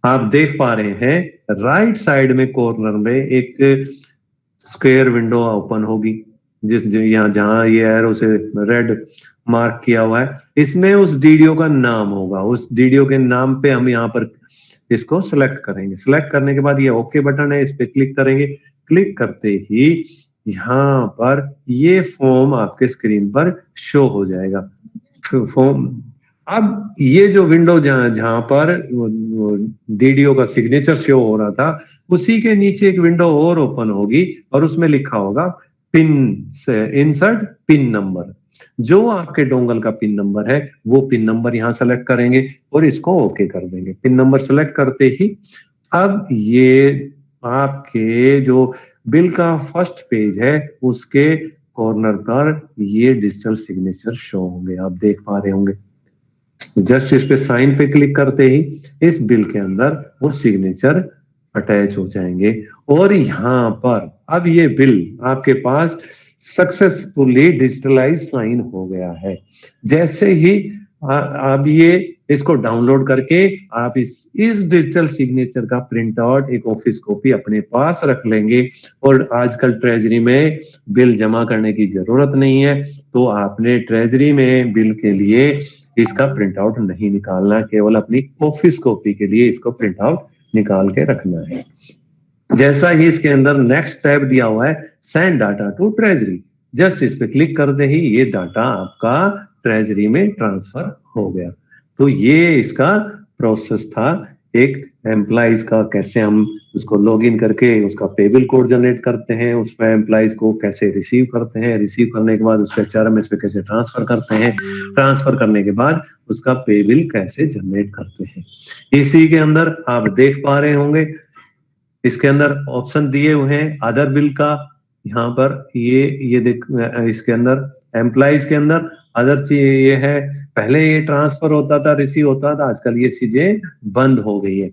आप देख पा रहे हैं राइट साइड में कॉर्नर में एक स्क्वायर विंडो ओपन होगी, जिस यहाँ जहां ये एरो से रेड मार्क किया हुआ है, इसमें उस डीडीओ का नाम होगा। उस डीडीओ के नाम पे हम यहाँ पर इसको सिलेक्ट करेंगे। सिलेक्ट करने के बाद ये ओके बटन है, इस पे क्लिक करेंगे। क्लिक करते ही यहाँ पर ये फॉर्म आपके स्क्रीन पर शो हो जाएगा। फॉर्म अब ये जो विंडो जहां पर डीडीओ का सिग्नेचर शो हो रहा था, उसी के नीचे एक विंडो और ओपन होगी और उसमें लिखा होगा पिन से इंसर्ट पिन नंबर। जो आपके डोंगल का पिन नंबर है वो पिन नंबर यहाँ सेलेक्ट करेंगे और इसको ओके कर देंगे। पिन नंबर सेलेक्ट करते ही अब ये आपके जो बिल का फर्स्ट पेज है उसके कॉर्नर पर ये डिजिटल सिग्नेचर शो होंगे, आप देख पा रहे होंगे। जस्ट इस पे साइन पे क्लिक करते ही इस बिल के अंदर वो सिग्नेचर अटैच हो जाएंगे और यहाँ पर अब ये बिल आपके पास सक्सेसफुली डिजिटलाइज साइन हो गया है। जैसे ही अब ये इसको डाउनलोड करके आप इस डिजिटल सिग्नेचर का प्रिंट आउट एक ऑफिस कॉपी अपने पास रख लेंगे। और आजकल ट्रेजरी में बिल जमा करने की जरूरत नहीं है, तो आपने ट्रेजरी में बिल के लिए इसका प्रिंट आउट नहीं निकालना, केवल अपनी ऑफिस कॉपी के लिए इसको प्रिंट आउट निकाल के रखना है। जैसा ही इसके अंदर नेक्स्ट टैब दिया हुआ है send data to treasury, just इस पे क्लिक कर दे ही ये डाटा आपका ट्रेजरी में ट्रांसफर हो गया। तो ये इसका प्रोसेस था एक एम्प्लॉइज का, कैसे हम उसको लॉगिन करके उसका पेबिल कोड जनरेट करते हैं, उसमें एम्प्लॉइज को कैसे रिसीव करते हैं, रिसीव करने के बाद उसको एचआरएमएस पे कैसे ट्रांसफर करते हैं, ट्रांसफर करने के बाद उसका पेबिल कैसे जनरेट करते हैं। इसी के अंदर आप देख पा रहे होंगे इसके अंदर ऑप्शन दिए हुए हैं अदर बिल का। यहाँ पर ये देख, इसके अंदर एम्प्लॉइज के अंदर अदर चीज ये है, पहले ये ट्रांसफर होता था, रिसीव होता था, आजकल ये चीजें बंद हो गई है।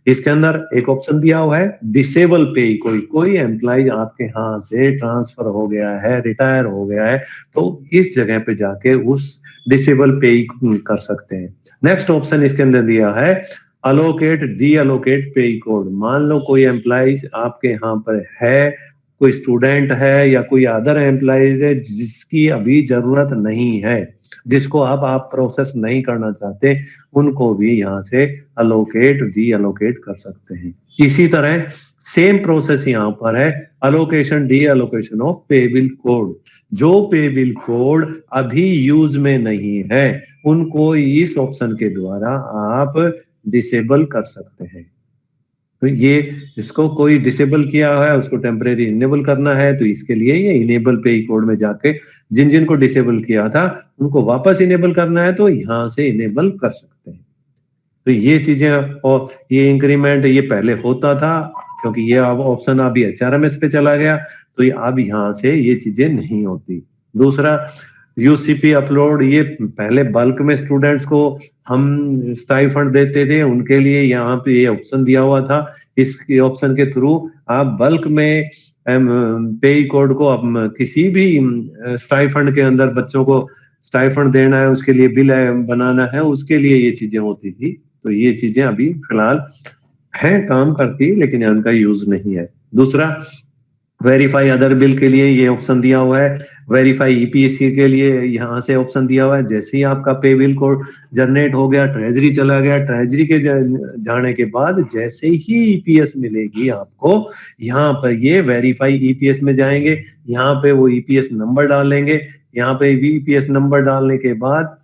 इसके अंदर एक ऑप्शन दिया हुआ है डिसेबल पे, कोई एम्प्लॉय आपके यहाँ से ट्रांसफर हो गया है, रिटायर हो गया है, तो इस जगह पे जाके उस डिसेबल पे कर सकते हैं। नेक्स्ट ऑप्शन इसके अंदर दिया है अलोकेट डी अलोकेट पे कोड। मान लो कोई एम्प्लॉइज आपके यहाँ पर है, कोई स्टूडेंट है या कोई अदर एम्प्लॉइज है जिसकी अभी जरूरत नहीं है, जिसको अब आप प्रोसेस नहीं करना चाहते, उनको भी यहाँ से अलोकेट डी अलोकेट कर सकते हैं। इसी तरह सेम प्रोसेस यहाँ पर है allocation deallocation of pebble code. जो पेबिल कोड अभी यूज में नहीं है उनको इस ऑप्शन के द्वारा आप डिसेबल कर सकते हैं। तो ये इसको कोई डिसेबल किया है उसको टेम्परेरी इनेबल करना है, तो इसके लिए ये इनेबल पे कोड में जाके जिन को डिसेबल किया था उनको वापस इनेबल करना है, तो यहाँ से इनेबल कर सकते हैं। तो ये चीजें, और ये इंक्रीमेंट ये पहले होता था क्योंकि ये अब ऑप्शन अभी एचआरएमएस पे चला गया, तो ये अब यहाँ से ये चीजें नहीं होती। दूसरा यूसीपी अपलोड, ये पहले बल्क में स्टूडेंट्स को हम स्टाइफंड देते थे, उनके लिए यहाँ पे ये ऑप्शन दिया हुआ था। इस ऑप्शन के थ्रू आप बल्क में पे कोड को अब किसी भी स्टाइफंड के अंदर बच्चों को स्टाइफंड देना है, उसके लिए बिल बनाना है, उसके लिए ये चीजें होती थी। तो ये चीजें अभी फिलहाल है, काम करती, लेकिन इनका यूज नहीं है। दूसरा वेरीफाई अदर बिल के लिए ये ऑप्शन दिया हुआ है, वेरीफाई ईपीएससी के लिए यहाँ से ऑप्शन दिया हुआ है। जैसे ही आपका पे बिल कोड जनरेट हो गया, ट्रेजरी चला गया, ट्रेजरी के जाने के बाद जैसे ही ईपीएस मिलेगी आपको, यहाँ पर ये वेरीफाई ईपीएस में जाएंगे, यहाँ पे वो ईपीएस नंबर डालेंगे, यहाँ पे ईपीएस नंबर डालने के बाद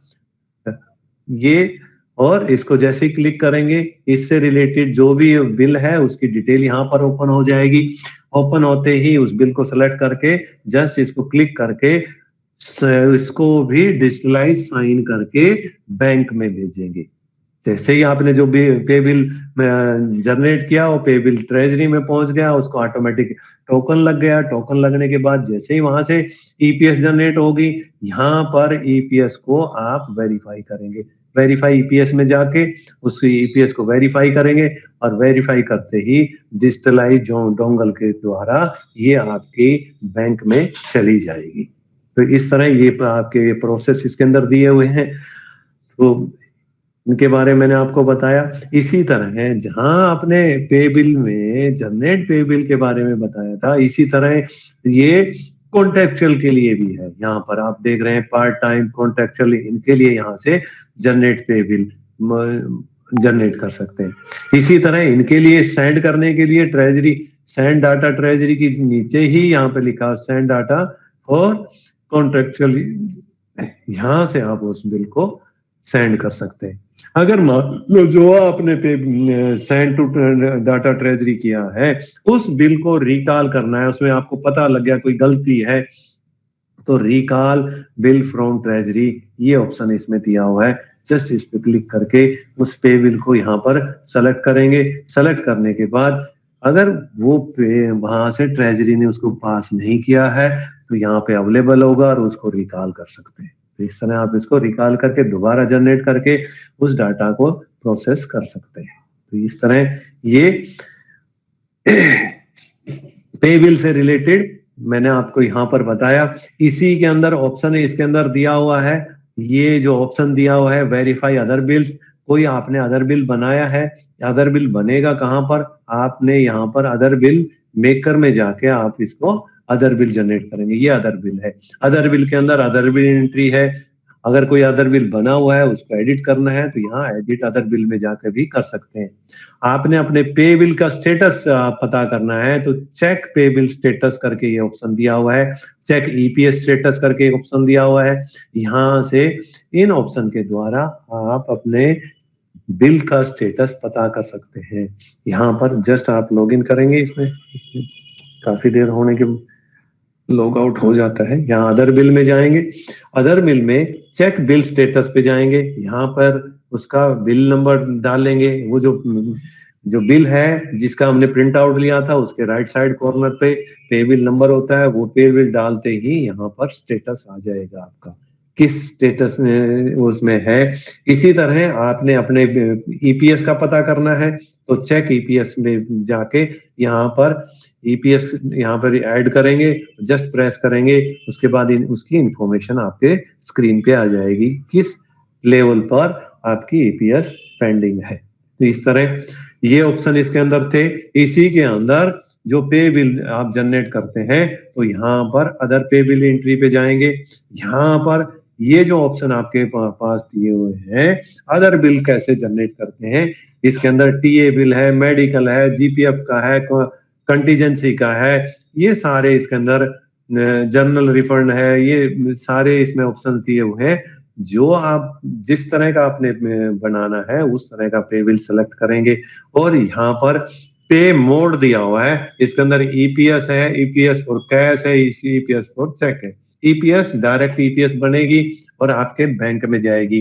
ये, और इसको जैसे ही क्लिक करेंगे इससे रिलेटेड जो भी बिल है उसकी डिटेल यहाँ पर ओपन हो जाएगी। ओपन होते ही उस बिल को सेलेक्ट करके जस्ट इसको क्लिक करके इसको भी डिजिटलाइज साइन करके बैंक में भेजेंगे। जैसे ही आपने जो पे बिल जनरेट किया, वो पे बिल ट्रेजरी में पहुंच गया, उसको ऑटोमेटिक टोकन लग गया। टोकन लगने के बाद जैसे ही वहां से ईपीएस जनरेट होगी, यहाँ पर ईपीएस को आप वेरीफाई करेंगे। वेरीफाई ईपीएस में जाके उस ईपीएस को वेरीफाई करेंगे, और वेरीफाई करते ही डिजिटलाइज डोंगल के द्वारा ये आपके बैंक में चली जाएगी। तो इस तरह ये आपके प्रोसेस इसके अंदर दिए हुए हैं, तो इनके बारे में मैंने आपको बताया। इसी तरह है जहां आपने पे बिल में जनरेट पे बिल के बारे में बताया था, इसी तरह ये कॉन्ट्रेक्चुअल के लिए भी है। यहाँ पर आप देख रहे हैं पार्ट टाइम कॉन्ट्रेक्चुअल, इनके लिए यहाँ से जनरेट पे बिल जनरेट कर सकते हैं। इसी तरह इनके लिए सेंड करने के लिए ट्रेजरी सेंड डाटा, ट्रेजरी की नीचे ही यहाँ पे लिखा सेंड डाटा फॉर कॉन्ट्रेक्चुअल, यहाँ से आप उस बिल को सेंड कर सकते हैं। अगर मान लो जो आपने पे सेंड टू डाटा ट्रेजरी किया है, उस बिल को रिकॉल करना है, उसमें आपको पता लग गया कोई गलती है, तो रिकॉल बिल फ्रॉम ट्रेजरी ये ऑप्शन इसमें दिया हुआ है। जस्ट इस पे क्लिक करके उस पे बिल को यहाँ पर सेलेक्ट करेंगे। सेलेक्ट करने के बाद अगर वो पे वहां से ट्रेजरी ने उसको पास नहीं किया है, तो यहाँ पे अवेलेबल होगा और उसको रिकॉल कर सकते हैं। तो इस तरह आप इसको रिकॉल करके दोबारा जनरेट करके उस डाटा को प्रोसेस कर सकते हैं। तो इस तरह ये पे बिल से रिलेटेड मैंने आपको यहाँ पर बताया। इसी के अंदर ऑप्शन है, इसके अंदर दिया हुआ है, ये जो ऑप्शन दिया हुआ है वेरीफाई अदर बिल्स। कोई आपने अदर बिल बनाया है, अदर बिल बनेगा कहाँ पर, आपने यहाँ पर अदर बिल मेकर में जाके आप इसको अदर बिल जनरेट करेंगे। ये अदर बिल है, अदर बिल के अंदर अदर बिल एंट्री है। अगर कोई अदर बिल बना हुआ है उसको एडिट करना है, तो यहाँ एडिट अदर बिल में जाकर भी कर सकते हैं। आपने अपने पे बिल का स्टेटस पता करना है, तो चेक पे बिल स्टेटस करके ये ऑप्शन दिया हुआ है, चेक ईपीएस स्टेटस करके ऑप्शन दिया हुआ है। यहाँ से इन ऑप्शन के द्वारा आप अपने बिल का स्टेटस पता कर सकते हैं। यहाँ पर जस्ट आप लॉगिन करेंगे, इसमें काफी देर होने के लॉग आउट हो जाता है। यहाँ अदर बिल में जाएंगे, अदर बिल में चेक बिल स्टेटस पे जाएंगे, यहाँ पर उसका बिल नंबर डालेंगे। वो जो बिल है जिसका हमने प्रिंट आउट लिया था, उसके राइट साइड कॉर्नर पे बिल नंबर होता है, वो पे बिल डालते ही यहाँ पर स्टेटस आ जाएगा आपका, किस स्टेटस उसमें है। इसी तरह आपने अपने ईपीएस का पता करना है, तो चेक ईपीएस में जाके यहाँ पर ईपीएस यहाँ पर ऐड करेंगे, जस्ट प्रेस करेंगे, उसके बाद उसकी इंफॉर्मेशन आपके स्क्रीन पे आ जाएगी, किस लेवल पर आपकी ईपीएस पेंडिंग है। तो इस तरह ये ऑप्शन इसके अंदर थे। इसी के अंदर जो पे बिल आप जनरेट करते हैं, तो यहाँ पर अदर पे बिल एंट्री पे जाएंगे। यहाँ पर ये जो ऑप्शन आपके पास दिए हुए हैं, अदर बिल कैसे जनरेट करते हैं, इसके अंदर टीए बिल है, मेडिकल है, जीपीएफ का है, कंटीजेंसी का है, ये सारे इसके अंदर जनरल रिफंड है, ये सारे इसमें ऑप्शन दिए हुए हैं। जो आप जिस तरह का आपने बनाना है उस तरह का पे बिल सेलेक्ट करेंगे, और यहाँ पर पे मोड दिया हुआ है, इसके अंदर ईपीएस है, ईपीएस फॉर कैश है, ईपीएस फॉर चेक है। ईपीएस डायरेक्ट ईपीएस बनेगी और आपके बैंक में जाएगी।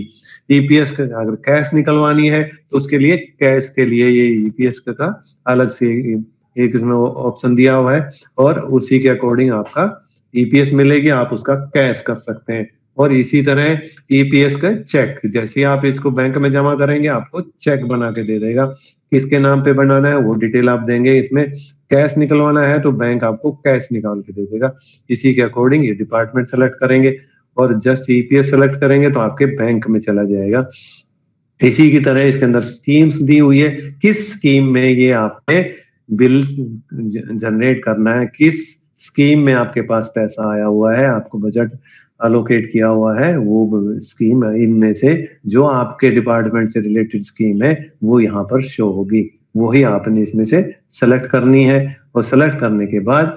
ईपीएस अगर कैश निकलवानी है तो उसके लिए कैश के लिए ये ईपीएस का अलग से एक इसमें ऑप्शन दिया हुआ है, और उसी के अकॉर्डिंग आपका ईपीएस मिलेगी, आप उसका कैश कर सकते हैं। और इसी तरह ईपीएस का चेक, जैसे ही आप इसको बैंक में जमा करेंगे आपको चेक बना के दे देगा, किसके नाम पे बनाना है वो डिटेल आप देंगे। इसमें कैश निकलवाना है तो बैंक आपको कैश निकाल के दे देगा, इसी के अकॉर्डिंग ये डिपार्टमेंट सेलेक्ट करेंगे और जस्ट ईपीएस सेलेक्ट करेंगे तो आपके बैंक में चला जाएगा। इसी की तरह इसके अंदर स्कीम्स दी हुई है, किस स्कीम में ये आपने बिल जनरेट करना है, किस स्कीम में आपके पास पैसा आया हुआ है, आपको बजट अलोकेट किया हुआ है, वो स्कीम इनमें से जो आपके डिपार्टमेंट से रिलेटेड स्कीम है वो यहाँ पर शो होगी, वही आपने इसमें से सेलेक्ट करनी है। और सेलेक्ट करने के बाद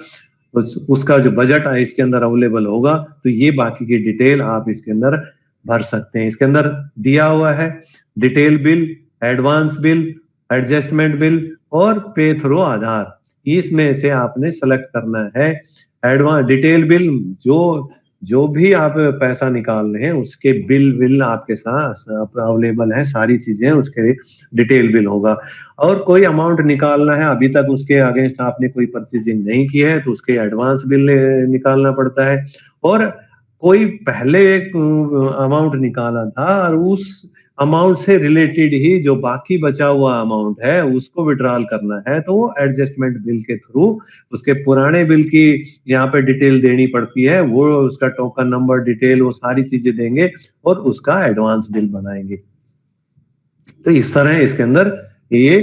उसका जो बजट है इसके अंदर अवेलेबल होगा, तो ये बाकी की डिटेल आप इसके अंदर भर सकते हैं। इसके अंदर दिया हुआ है detail bill, advance bill, adjustment bill और पे थ्रू आधार, इसमें से आपने सेलेक्ट करना है। एडवांस डिटेल बिल जो भी आप पैसा निकाल रहे हैं उसके बिल आपके साथ अवेलेबल है, सारी चीजें उसके डिटेल बिल होगा। और कोई अमाउंट निकालना है, अभी तक उसके अगेंस्ट आपने कोई परचेजिंग नहीं की है तो उसके एडवांस बिल निकालना पड़ता है। और कोई पहले एक अमाउंट निकाला था और उस अमाउंट से रिलेटेड ही जो बाकी बचा हुआ अमाउंट है उसको विड्रॉल करना है, तो वो एडजस्टमेंट बिल के थ्रू उसके पुराने बिल की यहाँ पे डिटेल देनी पड़ती है, वो उसका टोकन नंबर डिटेल वो सारी चीजें देंगे और उसका एडवांस बिल बनाएंगे। तो इस तरह इसके अंदर ये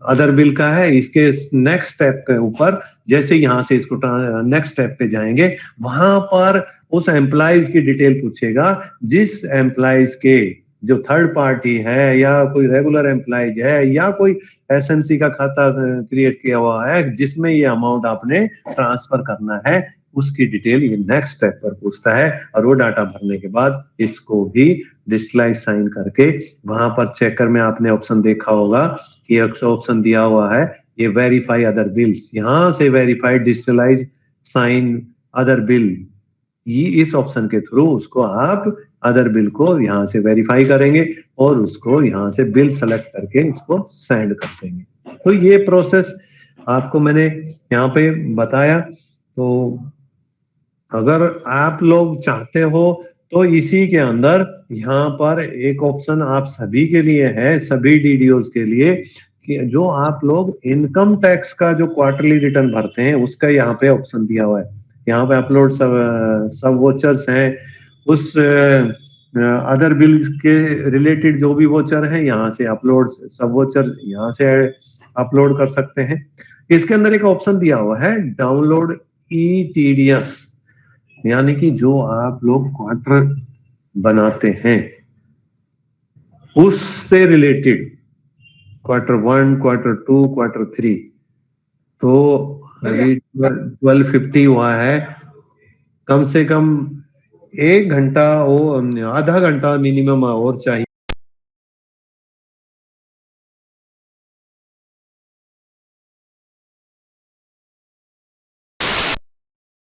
अदर बिल का है। इसके नेक्स्ट स्टेप के ऊपर जैसे यहाँ से इसको नेक्स्ट स्टेप पे जाएंगे, वहां पर उस एम्प्लॉइज की डिटेल पूछेगा, जिस एम्प्लॉइज के जो थर्ड पार्टी है या कोई रेगुलर एम्प्लॉइज है या कोई एसएमसी का खाता क्रिएट किया हुआ है जिसमें ये अमाउंट आपने ट्रांसफर करना है, उसकी डिटेल ये नेक्स्ट स्टेप पर पूछता है। और वो डाटा भरने के बाद इसको भी डिजिटलाइज साइन करके वहां पर चेकर में आपने ऑप्शन देखा होगा कि एक ऑप्शन दिया हुआ है ये वेरीफाई अदर बिल्स, यहां से verified digitalise sign other bill, ये इस ऑप्शन के थ्रू उसको आप अदर बिल को यहाँ से वेरीफाई करेंगे और उसको यहाँ से बिल सेलेक्ट करके इसको सेंड कर देंगे। तो ये प्रोसेस आपको मैंने यहाँ पे बताया। तो अगर आप लोग चाहते हो तो इसी के अंदर यहाँ पर एक ऑप्शन आप सभी के लिए है, सभी डीडीओज के लिए, कि जो आप लोग इनकम टैक्स का जो क्वार्टरली रिटर्न भरते हैं उसका यहाँ पे ऑप्शन दिया हुआ है। यहाँ पे अपलोड सब वोचर्स हैं, उस अदर बिल के रिलेटेड जो भी वोचर है यहाँ से अपलोड, सब वोचर यहाँ से अपलोड कर सकते हैं। इसके अंदर एक ऑप्शन दिया हुआ है डाउनलोड ETDS, यानी कि जो आप लोग क्वार्टर बनाते हैं उससे रिलेटेड Q1, Q2, Q3, तो अभी 1250 हुआ है, कम से कम 1 घंटा वो आधा घंटा मिनिमम और चाहिए।